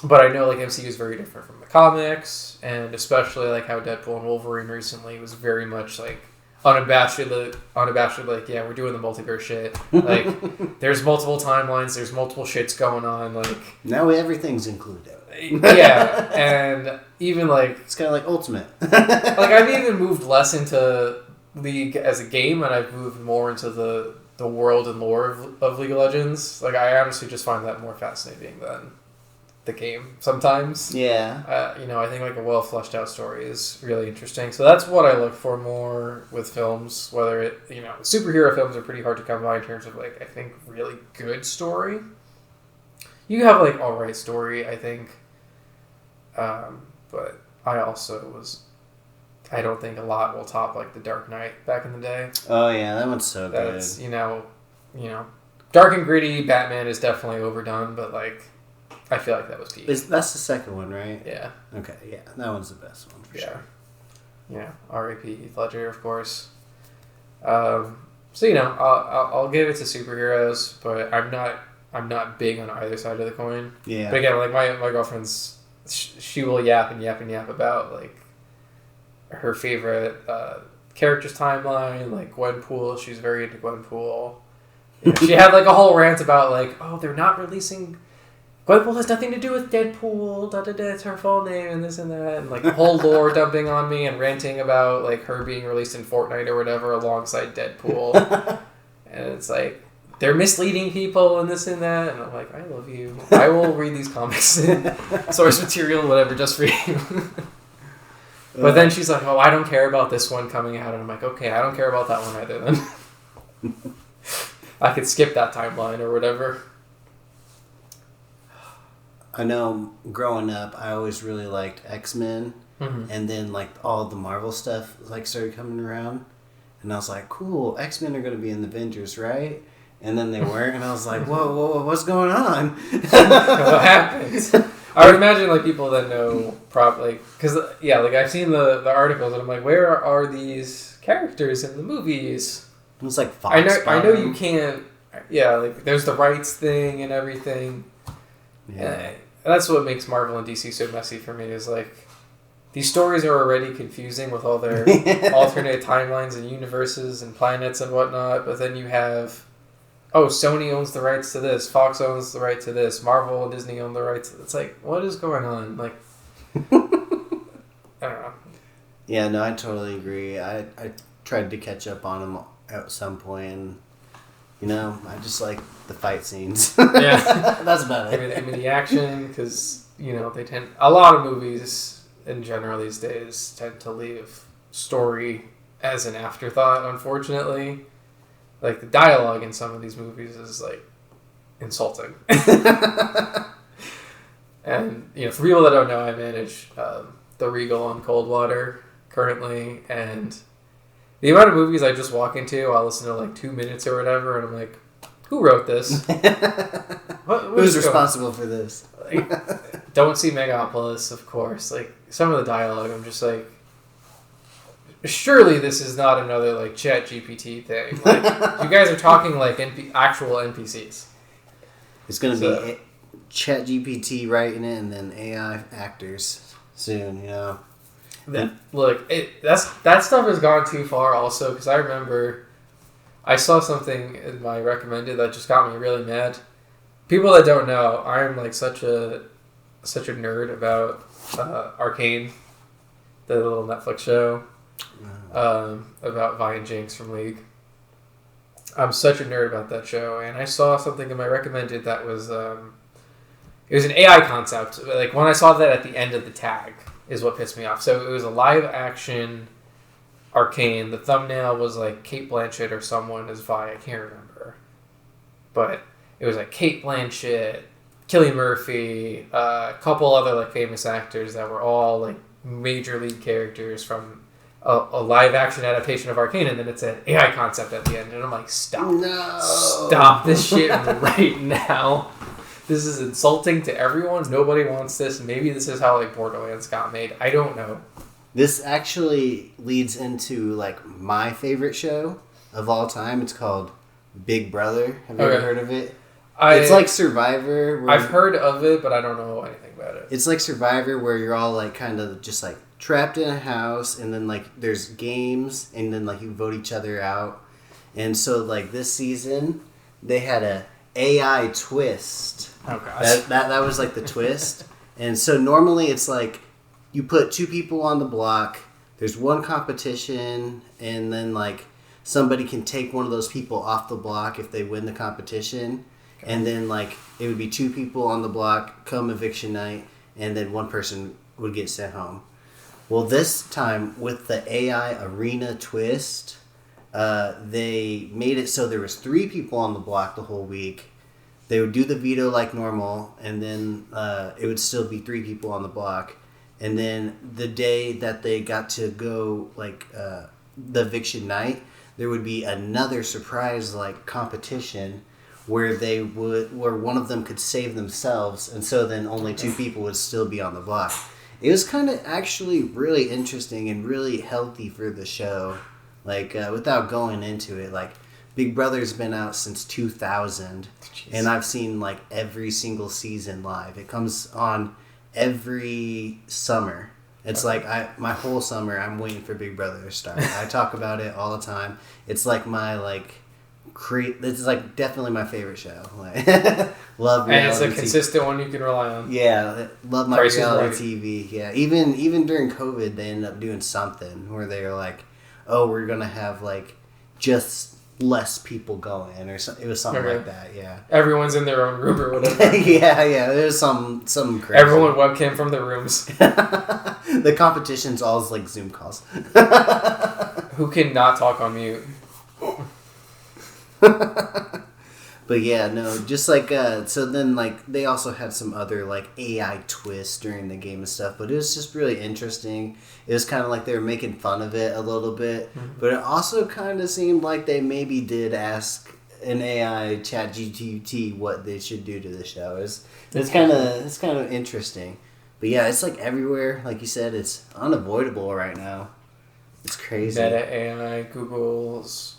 I know like MCU is very different from the comics, and especially like how Deadpool and Wolverine recently was very much like unabashed like, yeah, we're doing the multiverse shit. Like there's multiple timelines, there's multiple shits going on, like now everything's included. Yeah, and even like it's kind of like Ultimate. Like I've even moved less into League as a game, and I've moved more into the world and lore of League of Legends. Like I honestly just find that more fascinating than the game sometimes. Yeah. I think like a well fleshed out story is really interesting. So that's what I look for more with films. Whether it superhero films are pretty hard to come by in terms of like I think really good story. You have like alright story, I think. But I don't think a lot will top like The Dark Knight back in the day. Oh yeah, that one's so good. That's dark and gritty. Batman is definitely overdone, but like I feel like that was peak. That's the second one, right? Yeah. Okay, yeah, that one's the best one for sure. Yeah, R.I.P. Heath Ledger, of course. So I'll give it to superheroes, but I'm not big on either side of the coin. Yeah. But again, like my girlfriend's, she will yap about like her favorite characters timeline, like Gwenpool. She's very into Gwenpool. She had like a whole rant about like, oh, they're not releasing. Gwenpool has nothing to do with Deadpool. It's her full name and this and that, and like the whole lore dumping on me and ranting about like her being released in Fortnite or whatever alongside Deadpool. And it's like they're misleading people and this and that, and I'm like, I love you. I will read these comics and source material, whatever, just for you. But then she's like, oh, I don't care about this one coming out, and I'm like, okay, I don't care about that one either then. I could skip that timeline or whatever. I know growing up, I always really liked X-Men, and then like all the Marvel stuff like started coming around, and I was like, cool, X-Men are going to be in the Avengers, right? And then they weren't, and I was like, whoa, what's going on? What happened? I would imagine like people that know probably, because like I've seen the articles, and I'm like, where are these characters in the movies? It was like Fox. I know you can't. Yeah, like there's the rights thing and everything. Yeah, that's what makes Marvel and DC so messy for me. Is like these stories are already confusing with all their alternate timelines and universes and planets and whatnot. But then you have, Sony owns the rights to this, Fox owns the right to this, Marvel and Disney own the rights. It's like, what is going on? Like, I don't know. Yeah, no, I totally agree. I tried to catch up on them at some point, and I just like the fight scenes. Yeah, that's about it. I mean the action, because a lot of movies in general these days tend to leave story as an afterthought. Unfortunately, like the dialogue in some of these movies is like insulting. And for people that don't know, I manage the Regal on Coldwater currently, and the amount of movies I just walk into, I'll listen to like 2 minutes or whatever, and I'm like, who wrote this? Who's responsible for this? Like, don't see Megapolis, of course. Like, some of the dialogue, I'm just like, surely this is not another like Chat GPT thing. Like, you guys are talking like actual NPCs. It's gonna be Chat GPT writing it, and then AI actors soon. Look, that stuff has gone too far. Also, because I remember I saw something in my recommended that just got me really mad. People that don't know, I'm like such a nerd about Arcane, the little Netflix show about Vi and Jinx from League. I'm such a nerd about that show, and I saw something in my recommended that was it was an AI concept. Like when I saw that at the end of the tag is what pissed me off. So it was a live action Arcane. The thumbnail was like Kate Blanchett or someone as Vi. I can't remember. but it was like Kate Blanchett, Cillian Murphy, a couple other like famous actors that were all like major lead characters from a live action adaptation of Arcane, and then it said AI concept at the end, and I'm like, stop this shit right now. This is insulting to everyone. Nobody wants this. Maybe this is how like Borderlands got made. I don't know. This actually leads into like my favorite show of all time. It's called Big Brother. Have you ever heard of it? It's like Survivor. I've heard of it, but I don't know anything about it. It's like Survivor, where you're all like kind of just like trapped in a house, and then like there's games, and then like you vote each other out. And so like this season, they had a AI twist. Oh gosh. That was like the twist. And so normally it's like you put two people on the block. There's one competition, and then like somebody can take one of those people off the block if they win the competition. Okay. And then like it would be two people on the block come eviction night, and then one person would get sent home. Well, this time with the AI arena twist, they made it so there was 3 people on the block the whole week. They would do the veto like normal, and then it would still be 3 people on the block. And then the day that they got to go like the eviction night, there would be another surprise like competition where where one of them could save themselves, and so then only 2 people would still be on the block. It was kind of actually really interesting and really healthy for the show. Like, without going into it, like, Big Brother's been out since 2000. Jeez. And I've seen, like, every single season live. It comes on every summer. It's like, my whole summer, I'm waiting for Big Brother to start. I talk about it all the time. It's like my, like... This is like definitely my favorite show. Like, love reality and it's a consistent one you can rely on. Yeah, love my reality TV. Yeah, even during COVID, they ended up doing something where they were like, "Oh, we're gonna have like just less people going," or something. It was something like that. Yeah, everyone's in their own room or whatever. yeah. There's some crazy. Everyone webcam from their rooms. The competition's all like Zoom calls. Who cannot talk on mute? But yeah, no, just like so then like they also had some other like AI twists during the game and stuff, but it was just really interesting. It was kind of like they were making fun of it a little bit, but it also kind of seemed like they maybe did ask an AI ChatGPT what they should do to the show. It's kind of interesting. But yeah, it's like everywhere, like you said, it's unavoidable right now. It's crazy. Meta AI, Google's.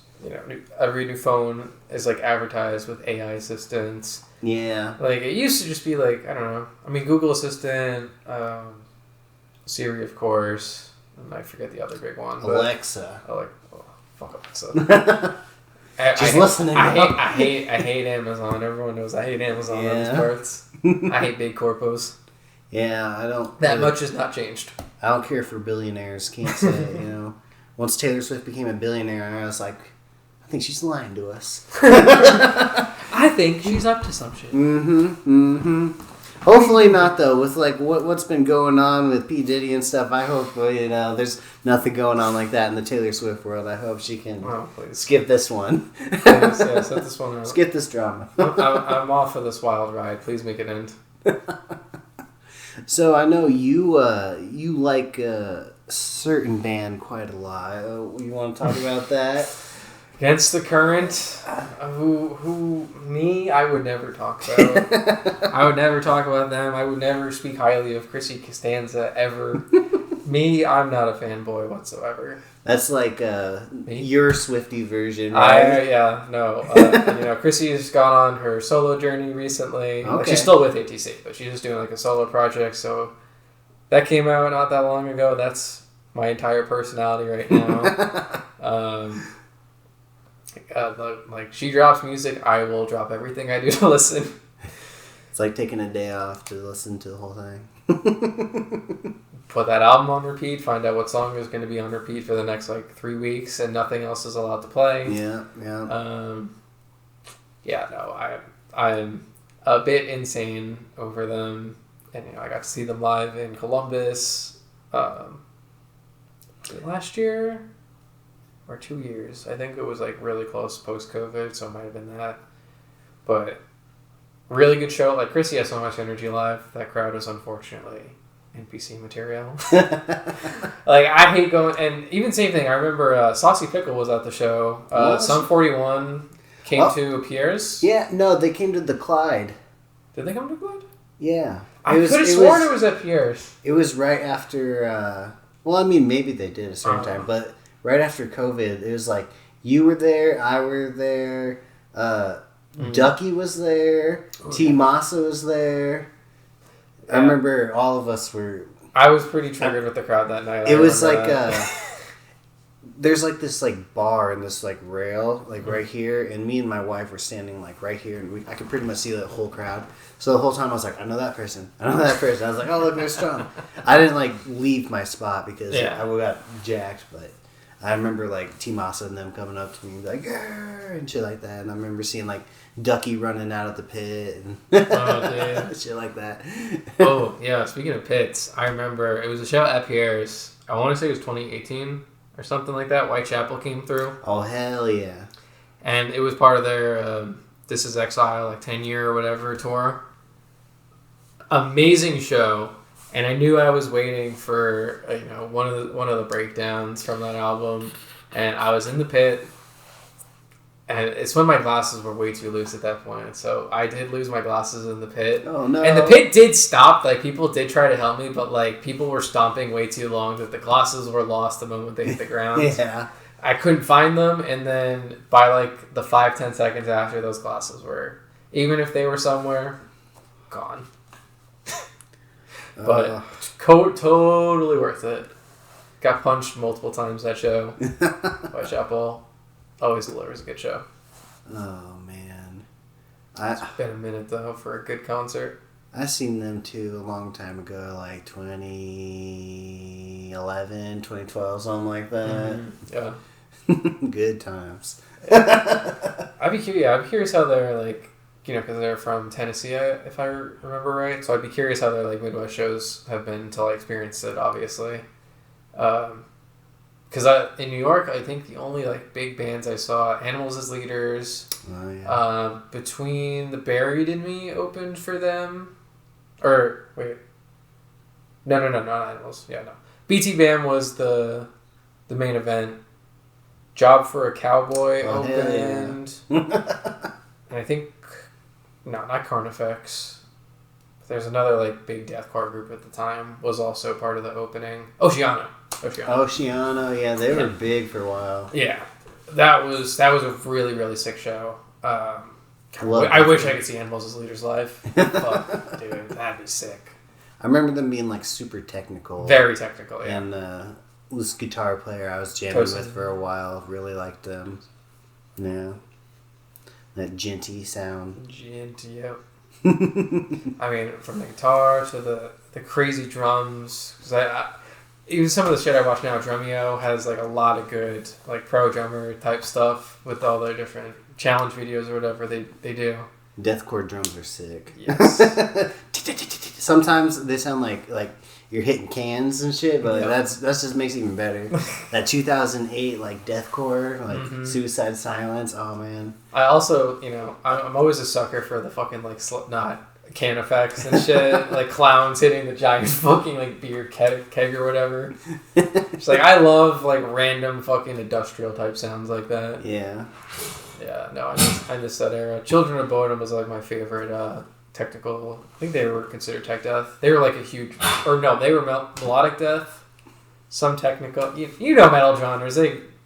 Every new phone is like advertised with AI assistants. Yeah. Like it used to just be like, I don't know. I mean, Google Assistant, Siri, of course, and I forget the other big one. Alexa. Fuck Alexa. Just listening. I hate Amazon. Everyone knows I hate Amazon on these parts. I hate big corpos. Yeah, I don't. That much has not changed. I don't care for billionaires. Can't say it, Once Taylor Swift became a billionaire, I was like, I think she's lying to us. I think she's up to some shit. Hopefully not, though. With like what's been going on with P. Diddy and stuff, I hope there's nothing going on like that in the Taylor Swift world. I hope she can skip this one. Please, yeah, set this one out. Skip this drama. I'm off for this wild ride. Please make it end. So I know you like a certain band quite a lot. You want to talk about that? Against the Current, who me, I would never talk about. I would never talk about them. I would never speak highly of Chrissy Costanza ever. Me, I'm not a fanboy whatsoever. That's like your Swiftie version, right? Chrissy has gone on her solo journey recently. Okay. Like, she's still with ATC, but she's just doing like a solo project. So that came out not that long ago. That's my entire personality right now. Like she drops music, I will drop everything I do to listen. It's like taking a day off to listen to the whole thing. Put that album on repeat, find out what song is going to be on repeat for the next like 3 weeks, and nothing else is allowed to play. I'm a bit insane over them, and I got to see them live in Columbus last year. Or 2 years. I think it was like really close post-COVID, so it might have been that. But really good show. Like, Chrissy has so much energy live. That crowd was unfortunately NPC material. Like, I hate going... And even same thing, I remember Saucy Pickle was at the show. Sum 41 came to Pierre's. Yeah, no, they came to the Clyde. Did they come to Clyde? Yeah. I could have sworn it was at Pierre's. It was right after... well, I mean, maybe they did a certain time, but right after COVID, it was like, you were there, I were there, Ducky was there, T-Masa was there. Yeah. I remember all of us were... I was pretty triggered with the crowd that night. It was like... there's like this like bar and this like rail like right here, and me and my wife were standing like right here, and I could pretty much see the whole crowd. So the whole time I was like, I know that person. I was like, oh look, they're strong. I didn't like leave my spot because I got jacked, but I remember like T-Masa and them coming up to me like, Gare! And shit like that. And I remember seeing like Ducky running out of the pit and shit like that. Oh yeah, speaking of pits, I remember it was a show at Pierre's. I want to say it was 2018 or something like that. Whitechapel came through. Oh hell yeah! And it was part of their This Is Exile like 10-year or whatever tour. Amazing show, and I knew I was waiting for one of the breakdowns from that album, and I was in the pit, and it's when my glasses were way too loose at that point, so I did lose my glasses in the pit. Oh no! And the pit did stop. Like, people did try to help me, but like people were stomping way too long that the glasses were lost the moment they hit the ground. Yeah. I couldn't find them, and then by like the 5-10 seconds after, those glasses were, even if they were somewhere, gone. But totally worth it. Got punched multiple times that show. Whitechapel always delivers a good show. Oh man, It's been a minute though for a good concert. I seen them too a long time ago, like 2011, 2012, something like that. Yeah. Good times. I'd be curious how they're like, because they're from Tennessee, if I remember right. So I'd be curious how their like Midwest shows have been until I experienced it, obviously. Because in New York, I think the only like big bands I saw, Animals as Leaders. Oh, yeah. Between the Buried and Me opened for them. Or wait, no, not Animals. Yeah, no. BT Bam was the main event. Job for a Cowboy opened. Yeah. And I think, no, not Carnifex. There's another like big deathcore group at the time was also part of the opening. Oceano, yeah, they were big for a while. Yeah, that was a really, really sick show. I wish I could see Animals as Leaders live. Fuck, dude, that'd be sick. I remember them being like super technical. Very technical, yeah. And this guitar player I was jamming with for a while really liked them. Yeah. That djenty sound. Djenty, yep. I mean, from the guitar to the crazy drums. Because even some of the shit I watch now, Drumeo has like a lot of good like pro drummer type stuff with all their different challenge videos or whatever they do. Deathcore drums are sick. Yes. Sometimes they sound like you're hitting cans and shit, but that's just makes it even better. That 2008 like deathcore, like Suicide Silence. Oh man. I also, I'm always a sucker for the fucking like Slipknot can effects and shit, like clowns hitting the giant fucking like beer keg or whatever. It's like I love like random fucking industrial type sounds like that. Yeah. Yeah. No, I miss that era. Children of Bodom was like my favorite. Technical. I think they were considered tech death. They were like a huge, or no, they were melodic death. Some technical. You know metal genres.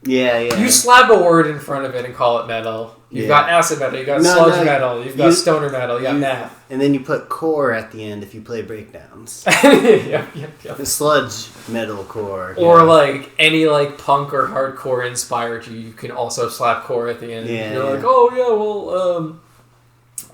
Yeah. You slap a word in front of it and call it metal. You've got acid metal. You've got sludge metal. You've got stoner metal. You got math. And then you put core at the end if you play breakdowns. Yep. The sludge metal core. Or like any like punk or hardcore inspired you can also slap core at the end. Yeah. You're like, oh yeah, well,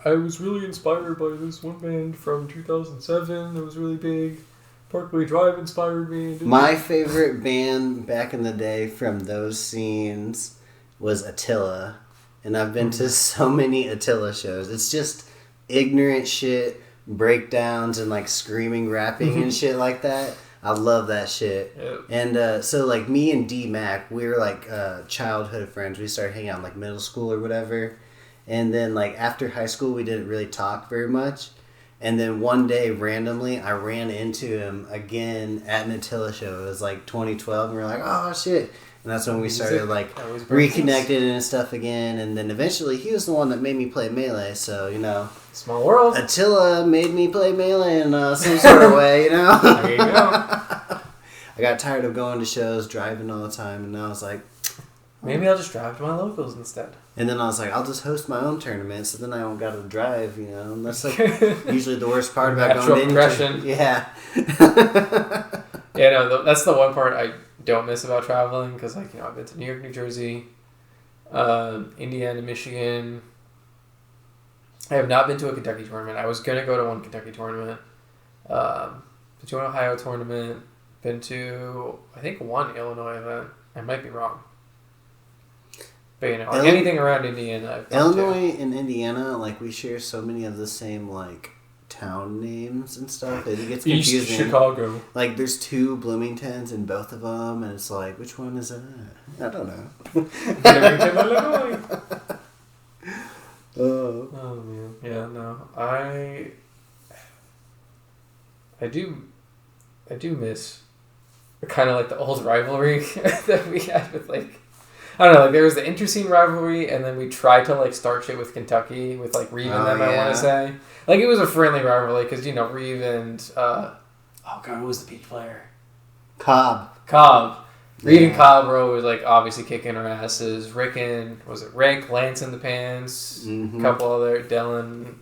I was really inspired by this one band from 2007 that was really big. Parkway Drive inspired me. My favorite band back in the day from those scenes was Attila. And I've been to so many Attila shows. It's just ignorant shit, breakdowns, and like screaming, rapping and shit like that. I love that shit. Yep. And so like me and D-Mac, we were like childhood friends. We started hanging out in like middle school or whatever. And then, like, after high school, we didn't really talk very much. And then one day, randomly, I ran into him again at an Attila show. It was, like, 2012. And we were like, oh, shit. And that's when we started, like, reconnected and stuff again. And then eventually, he was the one that made me play Melee. So, you know. Small world. Attila made me play Melee in some sort of way, you know? There you go. I got tired of going to shows, driving all the time. And now I was like... Maybe I'll just drive to my locals instead. And then I was like, I'll just host my own tournament, so then I don't got to drive, you know. And that's like usually the worst part about going to progression. Yeah. Yeah, no, that's the one part I don't miss about traveling because, like, you know, I've been to New York, New Jersey, Indiana, Michigan. I have not been to a Kentucky tournament. I was gonna go to one Kentucky tournament. Been to an Ohio tournament. Been to, I think, one Illinois event. I might be wrong. But, you know, like anything around Indiana. Illinois and Indiana, like, we share so many of the same, like, town names and stuff. It gets confusing. East Chicago. Like, there's 2 Bloomingtons in both of them, and it's like, which one is that? I don't know. Bloomington, Illinois. Oh, man. Yeah, no. I do miss kind of, like, the old rivalry that we had with, like, I don't know, like, there was the interscene rivalry, and then we tried to, like, start shit with Kentucky, with, like, Reeve and them, I want to say. Like, it was a friendly rivalry, because, you know, Reeve and, oh, God, who was the Peach player? Cobb. Reeve and Cobb were always, like, obviously kicking our asses. Rick, Lance in the Pants, a couple other, Dylan,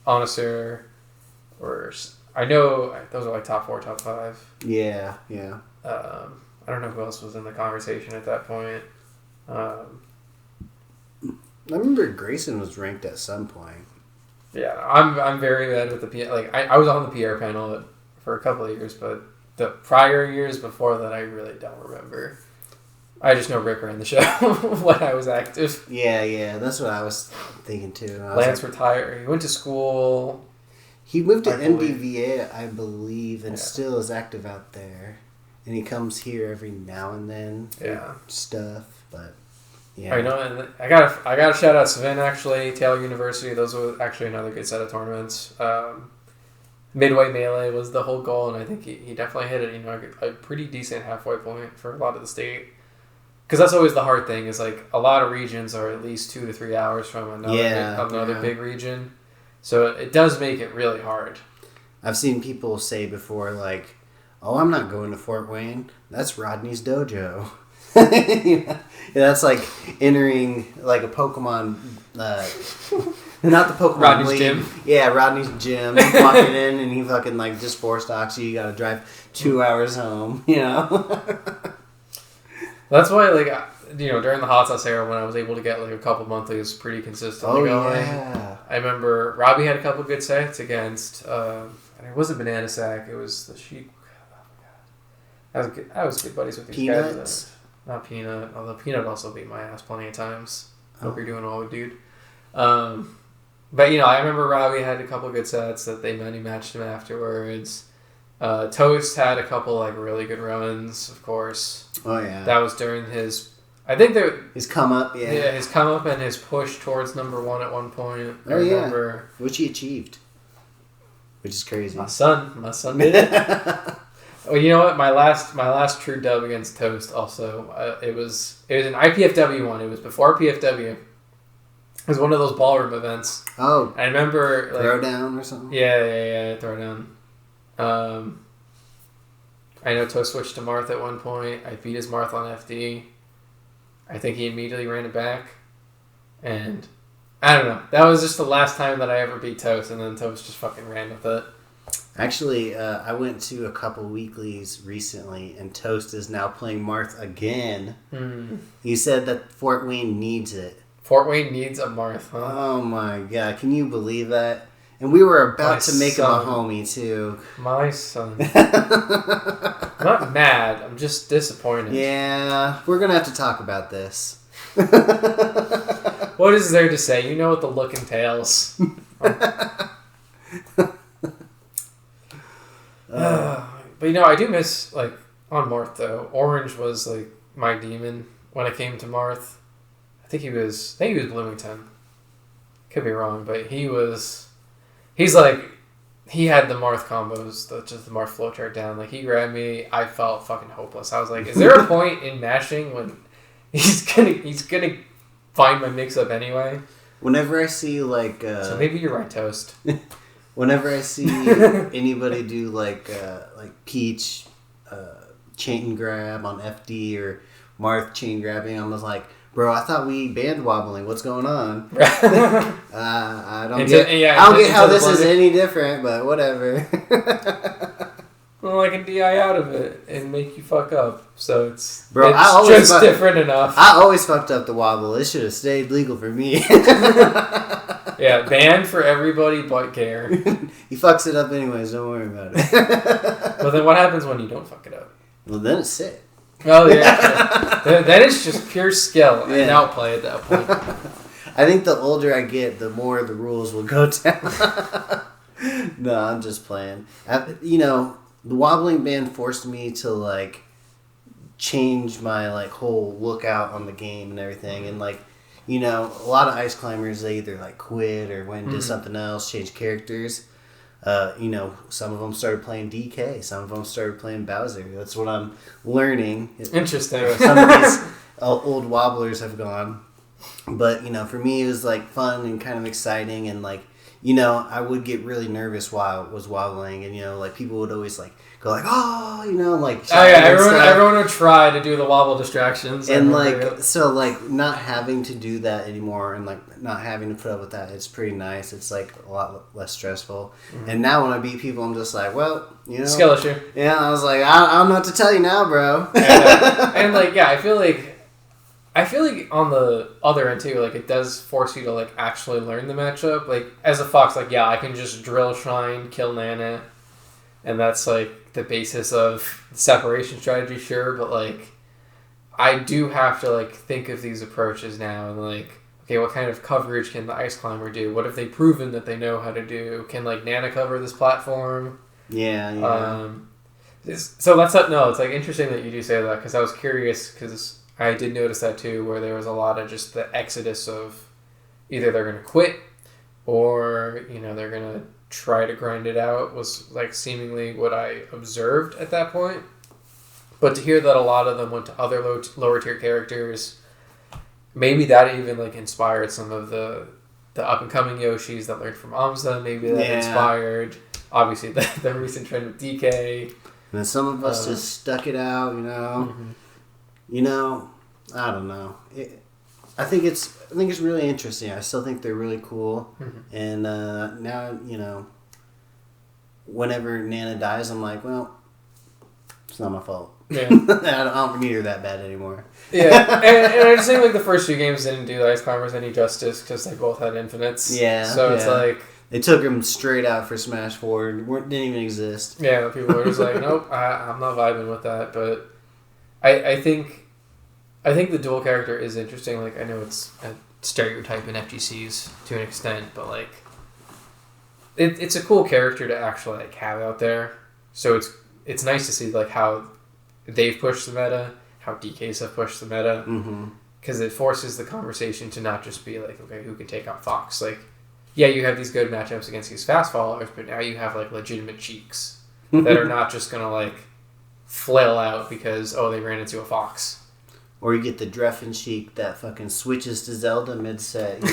Onacer, or, I know, those are, like, top 4, top 5. Yeah. I don't know who else was in the conversation at that point. I remember Grayson was ranked at some point. Yeah, I'm very bad with the PR. Like, I was on the PR panel for a couple of years, but the prior years before that, I really don't remember. I just know Rick ran the show when I was active. Yeah, that's what I was thinking too. Lance retired. He went to school. He moved to MDVA, I believe, and still is active out there. And he comes here every now and then for stuff. But yeah, I know, and I got to shout out Svin, actually, Taylor University. Those were actually another good set of tournaments. Midway Melee was the whole goal, and I think he definitely hit it. You know, a pretty decent halfway point for a lot of the state. Because that's always the hard thing is, like, a lot of regions are at least 2 to 3 hours from another big region, so it does make it really hard. I've seen people say before, like, "Oh, I'm not going to Fort Wayne. That's Rodney's dojo." That's like entering like a Pokemon, not the Pokemon Rodney's League. gym. Yeah, Rodney's gym. Walking in and he fucking like just 4-stocks you. You gotta drive 2 hours home. You know. That's why, like, you know, during the hot sauce era when I was able to get like a couple monthlies pretty consistently going. Yeah. I remember Robbie had a couple good sets against. It wasn't Banana Sack. It was the Sheik. I was good buddies with these Peanuts? guys. Not Peanut, although Peanut also beat my ass plenty of times. Hope you're doing well, dude. But, you know, I remember Robbie had a couple good sets that they matched him afterwards. Toast had a couple, like, really good runs, of course. Oh, yeah. That was during his... I think his come up, yeah. Yeah, his come up and his push towards number 1 at one point. I remember. Which he achieved. Which is crazy. My son did it. Well, you know what? My last true dub against Toast also, it was an IPFW one. It was before PFW. It was one of those ballroom events. Oh. I remember... like, Throwdown or something? Yeah, Throwdown. I know Toast switched to Marth at one point. I beat his Marth on FD. I think he immediately ran it back. And I don't know. That was just the last time that I ever beat Toast, and then Toast just fucking ran with it. Actually, I went to a couple weeklies recently, and Toast is now playing Marth again. He said that Fort Wayne needs it. Fort Wayne needs a Marth, huh? Oh my god, can you believe that? And we were about to make him a homie, too. My son. I'm not mad, I'm just disappointed. Yeah, we're going to have to talk about this. What is there to say? You know what the look entails. But, you know, I do miss, like, on Marth, though. Orange was, like, my demon when it came to Marth. I think he was Bloomington. could be wrong, but he's like, he had the Marth combos, just the Marth flowchart down. Like, he grabbed me, I felt fucking hopeless. I was like, is there a point in mashing when he's gonna find my mix-up anyway? Whenever I see, like... so maybe you're right, Toast. Whenever I see anybody do, like Peach chain grab on FD or Marth chain grabbing, I'm just like, bro, I thought we banned wobbling. What's going on? I don't get how this is any different, but whatever. Well, I can DI out of it and make you fuck up. So it's just different enough. I always fucked up the wobble. It should have stayed legal for me. Yeah, banned for everybody but Gare. He fucks it up anyways. Don't worry about it. But then what happens when you don't fuck it up? Well, then it's sick. Oh, yeah. That is just pure skill and outplay at that point. I think the older I get, the more the rules will go down. No, I'm just playing. The wobbling ban forced me to, like, change my, like, whole lookout on the game and everything. And, like, a lot of ice climbers, they either, like, quit or went and did something else, changed characters. Some of them started playing DK. Some of them started playing Bowser. That's what I'm learning. Interesting. Some of these old wobblers have gone. But, for me, it was, like, fun and kind of exciting. And, like, I would get really nervous while I was wobbling. And, like, people would always, like, go, like, like... Oh, yeah, everyone would try to do the wobble distractions. And, like, so, like, not having to do that anymore and, like, not having to put up with that, it's pretty nice. It's, like, a lot less stressful. Mm-hmm. And now when I beat people, I'm just like, well, skill issue. Yeah, I was like, I don't know what to tell you now, bro. And, like, yeah, I feel like on the other end, too, like, it does force you to, like, actually learn the matchup. Like, as a Fox, like, yeah, I can just drill Shrine, kill Nana, and that's, like, the basis of separation strategy, sure, but, like, I do have to, like, think of these approaches now, and, like, okay, what kind of coverage can the Ice Climber do? What have they proven that they know how to do? Can, like, Nana cover this platform? Yeah. So it's, like, interesting that you do say that, because I was curious, because I did notice that too, where there was a lot of just the exodus of either they're going to quit or, they're going to try to grind it out was like seemingly what I observed at that point. But to hear that a lot of them went to other lower tier characters, maybe that even like inspired some of the up and coming Yoshis that learned from Amza. Maybe that inspired, obviously, the recent trend with DK. And then some of us just stuck it out, Mm-hmm. I don't know. I think it's really interesting. I still think they're really cool. Mm-hmm. And now, whenever Nana dies, I'm like, well, it's not my fault. Yeah. I don't need her that bad anymore. Yeah, and I just think like the first few games didn't do the Ice Climbers any justice because they both had infinites. Yeah. So it's like they took them straight out for Smash 4. Didn't even exist. Yeah, people were just like, nope, I'm not vibing with that. But I think the dual character is interesting. Like, I know it's a stereotype in FGCs to an extent, but like, it's a cool character to actually like have out there. So it's nice to see like how they've pushed the meta, how DKs have pushed the meta, because it forces the conversation to not just be like, okay, who can take out Fox? Like, yeah, you have these good matchups against these fast followers, but now you have like legitimate cheeks that are not just gonna like flail out because they ran into a Fox. Or you get the Dreffen Sheik that fucking switches to Zelda mid-set,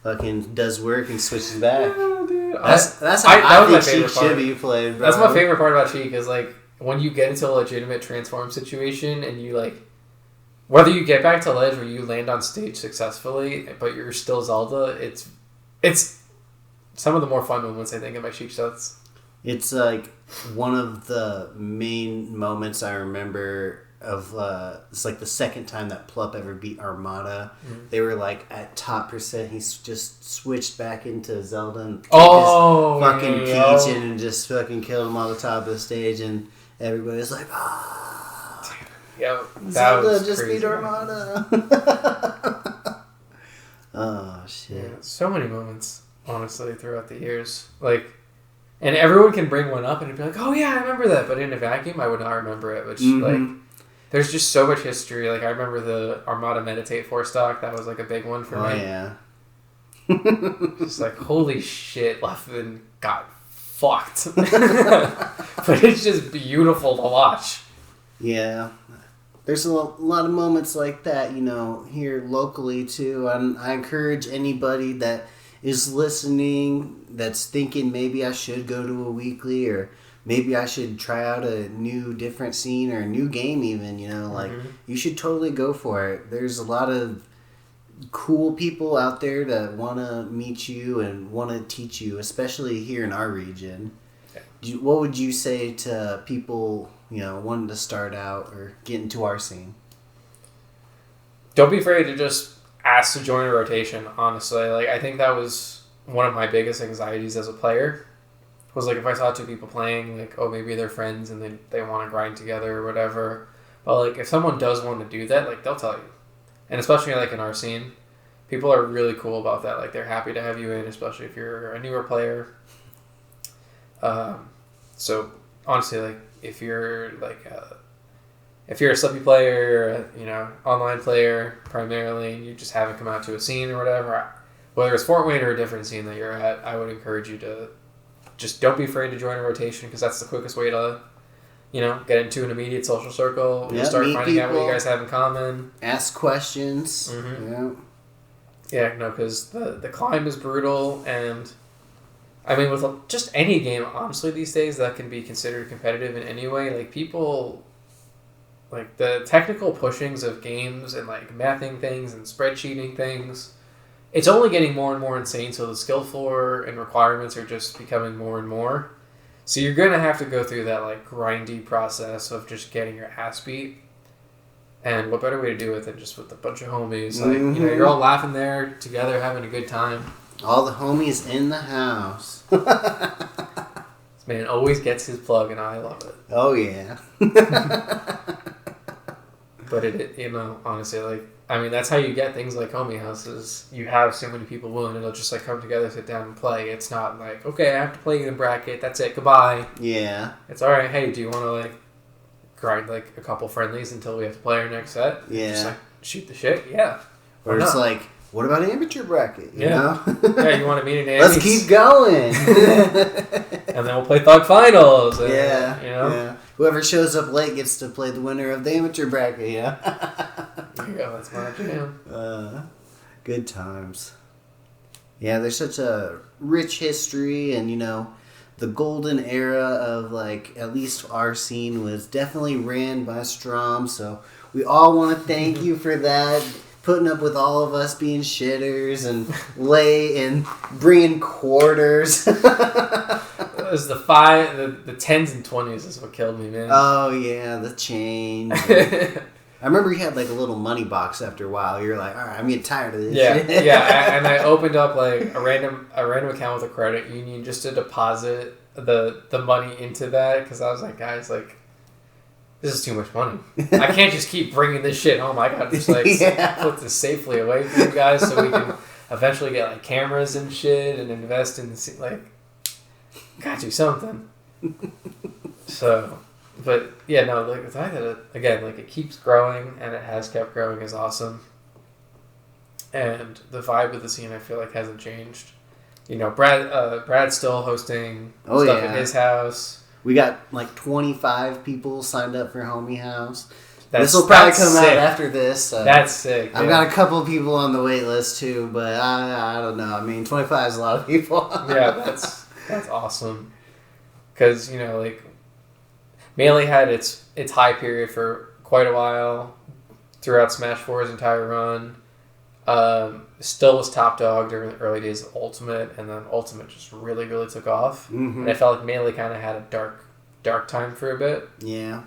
fucking does work and switches back. Yeah, dude. That's how I think Sheik should be played, bro. That's my favorite part about Sheik is, like, when you get into a legitimate transform situation and you, like, whether you get back to ledge or you land on stage successfully, but you're still Zelda, it's some of the more fun moments, I think, in my Sheik sets. It's, like, one of the main moments I remember of it's like the second time that Plup ever beat Armada. They were like at top percent. He's just switched back into Zelda and took his fucking Peach in and just fucking killed him on the top of the stage, and everybody's like, yeah, Zelda just beat Armada. Oh shit! Yeah, so many moments, honestly, throughout the years, like. And everyone can bring one up and be like, oh yeah, I remember that. But in a vacuum, I would not remember it. Which, like, there's just so much history. Like, I remember the Armada Meditate 4-stock. That was, like, a big one for me. Oh, yeah. Just like, holy shit, Lefton got fucked. But it's just beautiful to watch. Yeah. There's a lot of moments like that, here locally too. And I encourage anybody that is listening, that's thinking maybe I should go to a weekly, or maybe I should try out a new, different scene or a new game even, you should totally go for it. There's a lot of cool people out there that want to meet you and want to teach you, especially here in our region. What would you say to people, wanting to start out or get into our scene? Don't be afraid to just ask to join a rotation, honestly. Like, I think that was one of my biggest anxieties as a player. Was like, if I saw two people playing, like, oh, maybe they're friends and they want to grind together or whatever. But, like, if someone does want to do that, like, they'll tell you. And especially, like, in our scene, people are really cool about that. Like, they're happy to have you in, especially if you're a newer player. So, honestly, like, if you're, like, if you're a subbie player, online player primarily, and you just haven't come out to a scene or whatever, whether it's Fort Wayne or a different scene that you're at, I would encourage you to just don't be afraid to join a rotation, because that's the quickest way to, get into an immediate social circle. You'll start finding out what you guys have in common. Ask questions. Mm-hmm. Yeah, because the climb is brutal, and I mean, with just any game, honestly, these days, that can be considered competitive in any way. Like, people, like, the technical pushings of games and, like, mathing things and spreadsheeting things, it's only getting more and more insane, so the skill floor and requirements are just becoming more and more. So you're going to have to go through that, like, grindy process of just getting your ass beat. And what better way to do it than just with a bunch of homies? Like, you're all laughing there together, having a good time. All the homies in the house. This man always gets his plug, and I love it. Oh, yeah. But honestly, like, I mean, that's how you get things like homie houses. You have so many people willing, it'll just, like, come together, sit down, and play. It's not like, okay, I have to play you in bracket, that's it, goodbye. Yeah. It's alright, hey, do you want to, like, grind, like, a couple friendlies until we have to play our next set? Yeah. Just, like, shoot the shit? Yeah. Or it's like, what about an amateur bracket? You know? Yeah, you want to meet an amateur? Let's keep going. And then we'll play Thug Finals. And, yeah. Whoever shows up late gets to play the winner of the amateur bracket, There you go, that's my jam. Good times. Yeah, there's such a rich history, and, the golden era of, like, at least our scene was definitely ran by STROM, so we all want to thank you for that. Putting up with all of us being shitters and and bringing quarters. It was the 10s and 20s is what killed me, man. Oh, yeah, the change. I remember you had, like, a little money box after a while. You were like, all right, I'm getting tired of this shit. Yeah, and I opened up, like, a random account with a credit union just to deposit the money into that, because I was like, guys, like, this is too much money. I can't just keep bringing this shit home. I gotta just, like, put this safely away from you guys so we can eventually get, like, cameras and shit and invest in, like, gotta do something. So, but, yeah, no, like, the fact that it, again, like, it keeps growing, and it has kept growing, is awesome. And the vibe of the scene, I feel like, hasn't changed. Brad's still hosting stuff at his house. We got, like, 25 people signed up for Homie House. This will probably come out after this. So that's sick. I've got a couple people on the wait list, too, but I don't know. I mean, 25 is a lot of people. Yeah, that's awesome. Because, like, Melee had its high period for quite a while throughout Smash 4's entire run. Still was top dog during the early days of Ultimate, and then Ultimate just really, really took off. Mm-hmm. And I felt like Melee kind of had a dark time for a bit. Yeah.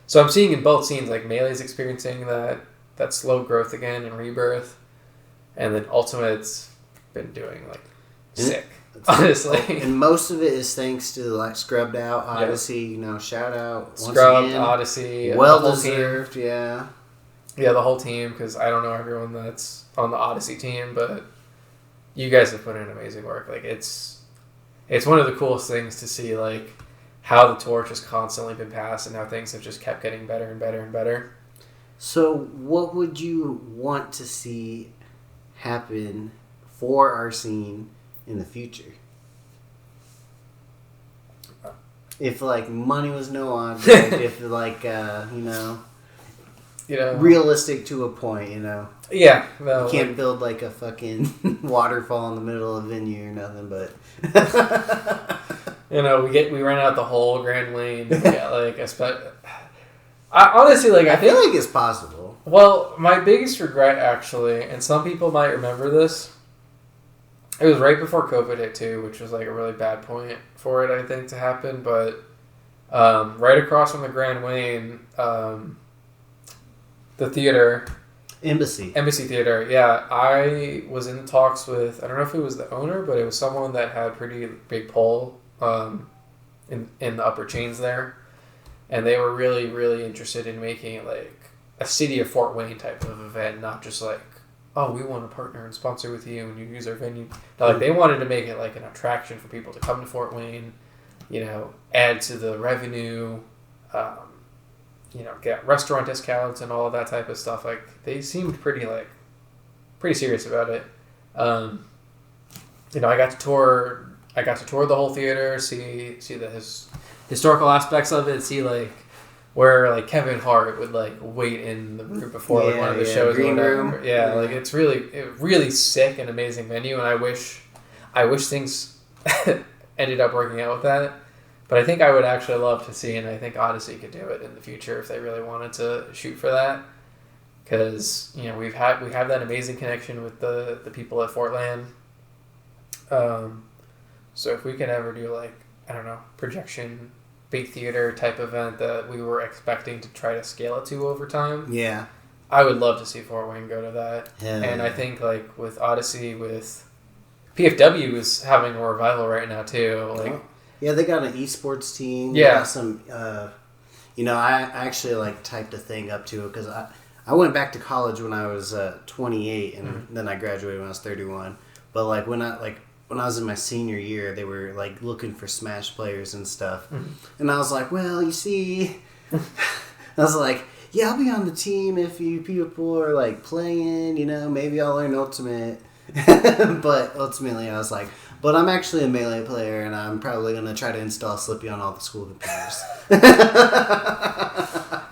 So I'm seeing in both scenes, like, Melee's experiencing that slow growth again and rebirth, and then Ultimate's been doing, like, sick, honestly. And most of it is thanks to, like, Scrubbed Out, Odyssey, shout out. Scrubbed, Odyssey. Well deserved, yeah. Yeah, the whole team, because I don't know everyone that's on the Odyssey team, but you guys have put in amazing work. Like, it's one of the coolest things to see, like, how the torch has constantly been passed and how things have just kept getting better and better and better. So what would you want to see happen for our scene in the future? If like money was no object, if like realistic to a point, Yeah, no, you can't build like a fucking waterfall in the middle of a venue or nothing, but we ran out the whole Grand Lane. Yeah, like honestly, like I feel like it's possible. Well, my biggest regret actually, and some people might remember this. It was right before COVID hit too, which was like a really bad point for it, I think, to happen. But right across from the Grand Lane, the theater, Embassy Theater. Yeah, I was in talks with, I don't know if it was the owner, but it was someone that had pretty big pull in the upper chains there, and they were really, really interested in making like a City of Fort Wayne type of event, not just like, oh, we want to partner and sponsor with you and you use our venue. No, like they wanted to make it like an attraction for people to come to Fort Wayne, add to the revenue, get restaurant discounts and all of that type of stuff. Like they seemed pretty serious about it. I got to tour the whole theater, see the historical aspects of it, see like where like Kevin Hart would like wait in the room before one of the shows. Green room. Yeah, like it's really sick and amazing venue, and I wish things ended up working out with that. But I think I would actually love to see, and I think Odyssey could do it in the future if they really wanted to shoot for that. Because we have that amazing connection with the people at Fortland. So if we can ever do like, I don't know, projection big theater type event that we were expecting to try to scale it to over time. Yeah. I would love to see Fort Wayne go to that. Hell and yeah. I think like with Odyssey, with PFW is having a revival right now too. Like, yeah, they got an esports team. Yeah. They got some, I actually like typed a thing up to it because I went back to college when I was 28 and then I graduated when I was 31. But like when I was in my senior year, they were like looking for Smash players and stuff. And I was like, well, you see, I was like, yeah, I'll be on the team if you people are like playing, maybe I'll learn Ultimate. But ultimately I was like, but I'm actually a Melee player and I'm probably going to try to install Slippy on all the school computers.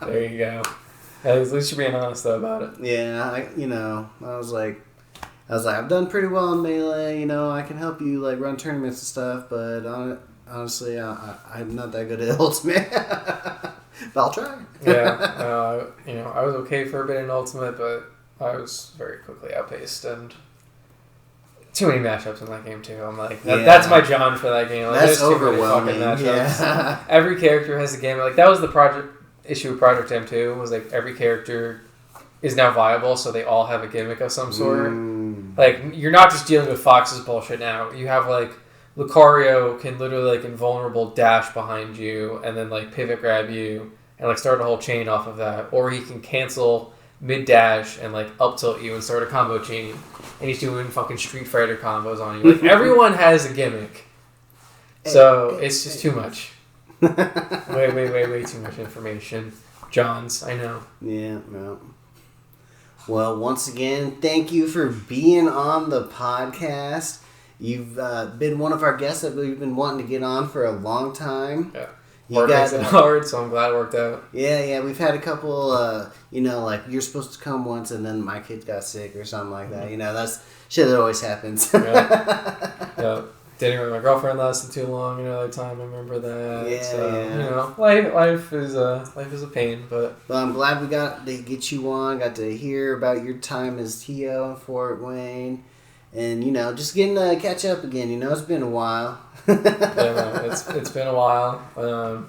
There you go. At least you're being honest though about it. Yeah, I was like, I've done pretty well in Melee, I can help you like run tournaments and stuff, but honestly, I'm not that good at Ultimate. But I'll try. Yeah, I was okay for a bit in Ultimate, but I was very quickly outpaced and too many matchups in that game too. I'm like, that's my John for that game. Like, that's there's too many overwhelming. fucking matchups. Yeah. Every character has a game. Like that was the issue with Project M2 was like every character is now viable, so they all have a gimmick of some sort. Like you're not just dealing with Fox's bullshit now. You have like Lucario can literally like invulnerable dash behind you and then like pivot grab you and like start a whole chain off of that, or he can cancel mid dash and like up tilt you and start a combo chain, and he's doing fucking Street Fighter combos on you. Like everyone has a gimmick, so it's just too much. way too much information. Johns, I know. Yeah, no. Well, once again, thank you for being on the podcast. You've been one of our guests that we've been wanting to get on for a long time. Yeah. Work makes it hard, so I'm glad it worked out. Yeah, we've had a couple, like you're supposed to come once and then my kid got sick or something like that. That's shit that always happens. Yeah. Dating with my girlfriend lasted too long another time, I remember that. Yeah, so, life is a pain, but I'm glad we got to get you on, got to hear about your time as T.O. in Fort Wayne. And, just getting to catch up again. It's been a while. It's been a while. I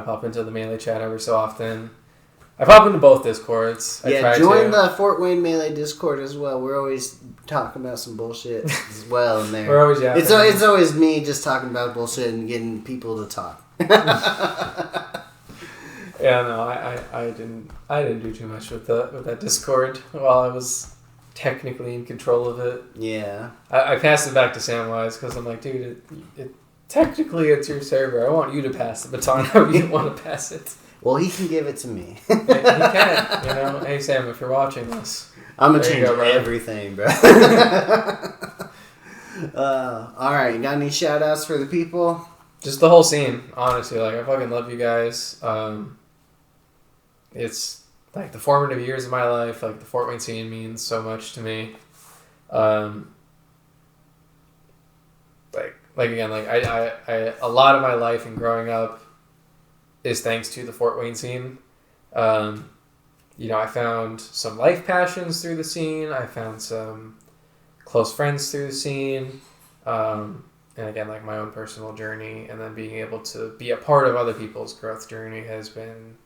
pop into the Melee chat every so often. I pop into both Discords. Join the Fort Wayne Melee Discord as well. We're always talking about some bullshit as well in there. We're always It's always me just talking about bullshit and getting people to talk. Yeah, no, I didn't do too much with that Discord while I was technically in control of it. Yeah. I passed it back to Samwise because I'm like, dude, technically it's your server. I want you to pass the baton however you want to pass it. Well, he can give it to me. He can, Hey, Sam, if you're watching this, I'm going to change everything, bro. All right, you got any shout outs for the people? Just the whole scene, honestly. Like, I fucking love you guys. It's like the formative years of my life. Like, the Fort Wayne scene means so much to me. Like again, like I a lot of my life and growing up is thanks to the Fort Wayne scene. I found some life passions through the scene. I found some close friends through the scene. And again, like my own personal journey, and then being able to be a part of other people's growth journey has been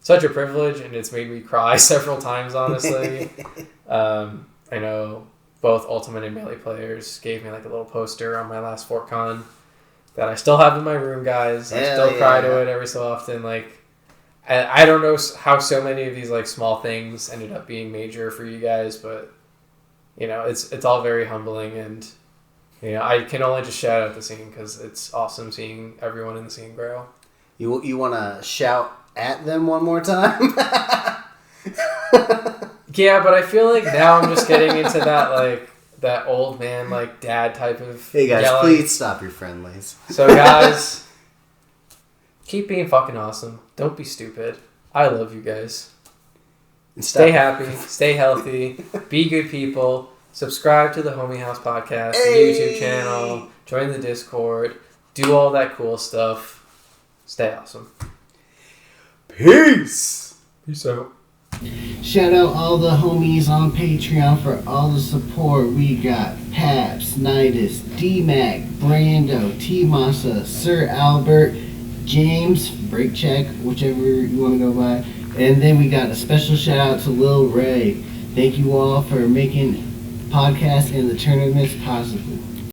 such a privilege, and it's made me cry several times, honestly. I know both Ultimate and Melee players gave me like a little poster on my last FortCon that I still have in my room, guys. I still cry to it every so often. Like, I don't know how so many of these like small things ended up being major for you guys, but it's all very humbling, and I can only just shout out the scene because it's awesome seeing everyone in the scene grow. You want to shout at them one more time? Yeah, but I feel like now I'm just getting into that old man, like dad type of Hey guys, yelling. please stop your friendlies. So guys, keep being fucking awesome. Don't be stupid. I love you guys. Stay happy. Stay healthy. Be good people. Subscribe to the Homie House Podcast, the YouTube channel. Join the Discord. Do all that cool stuff. Stay awesome. Peace. Peace out. Shout out all the homies on Patreon for all the support. We got Paps, Nidus, D-Mac, Brando, T-Masa, Sir Albert, James, Break Check, whichever you want to go by. And then we got a special shout out to Lil Ray. Thank you all for making podcasts and the tournaments possible.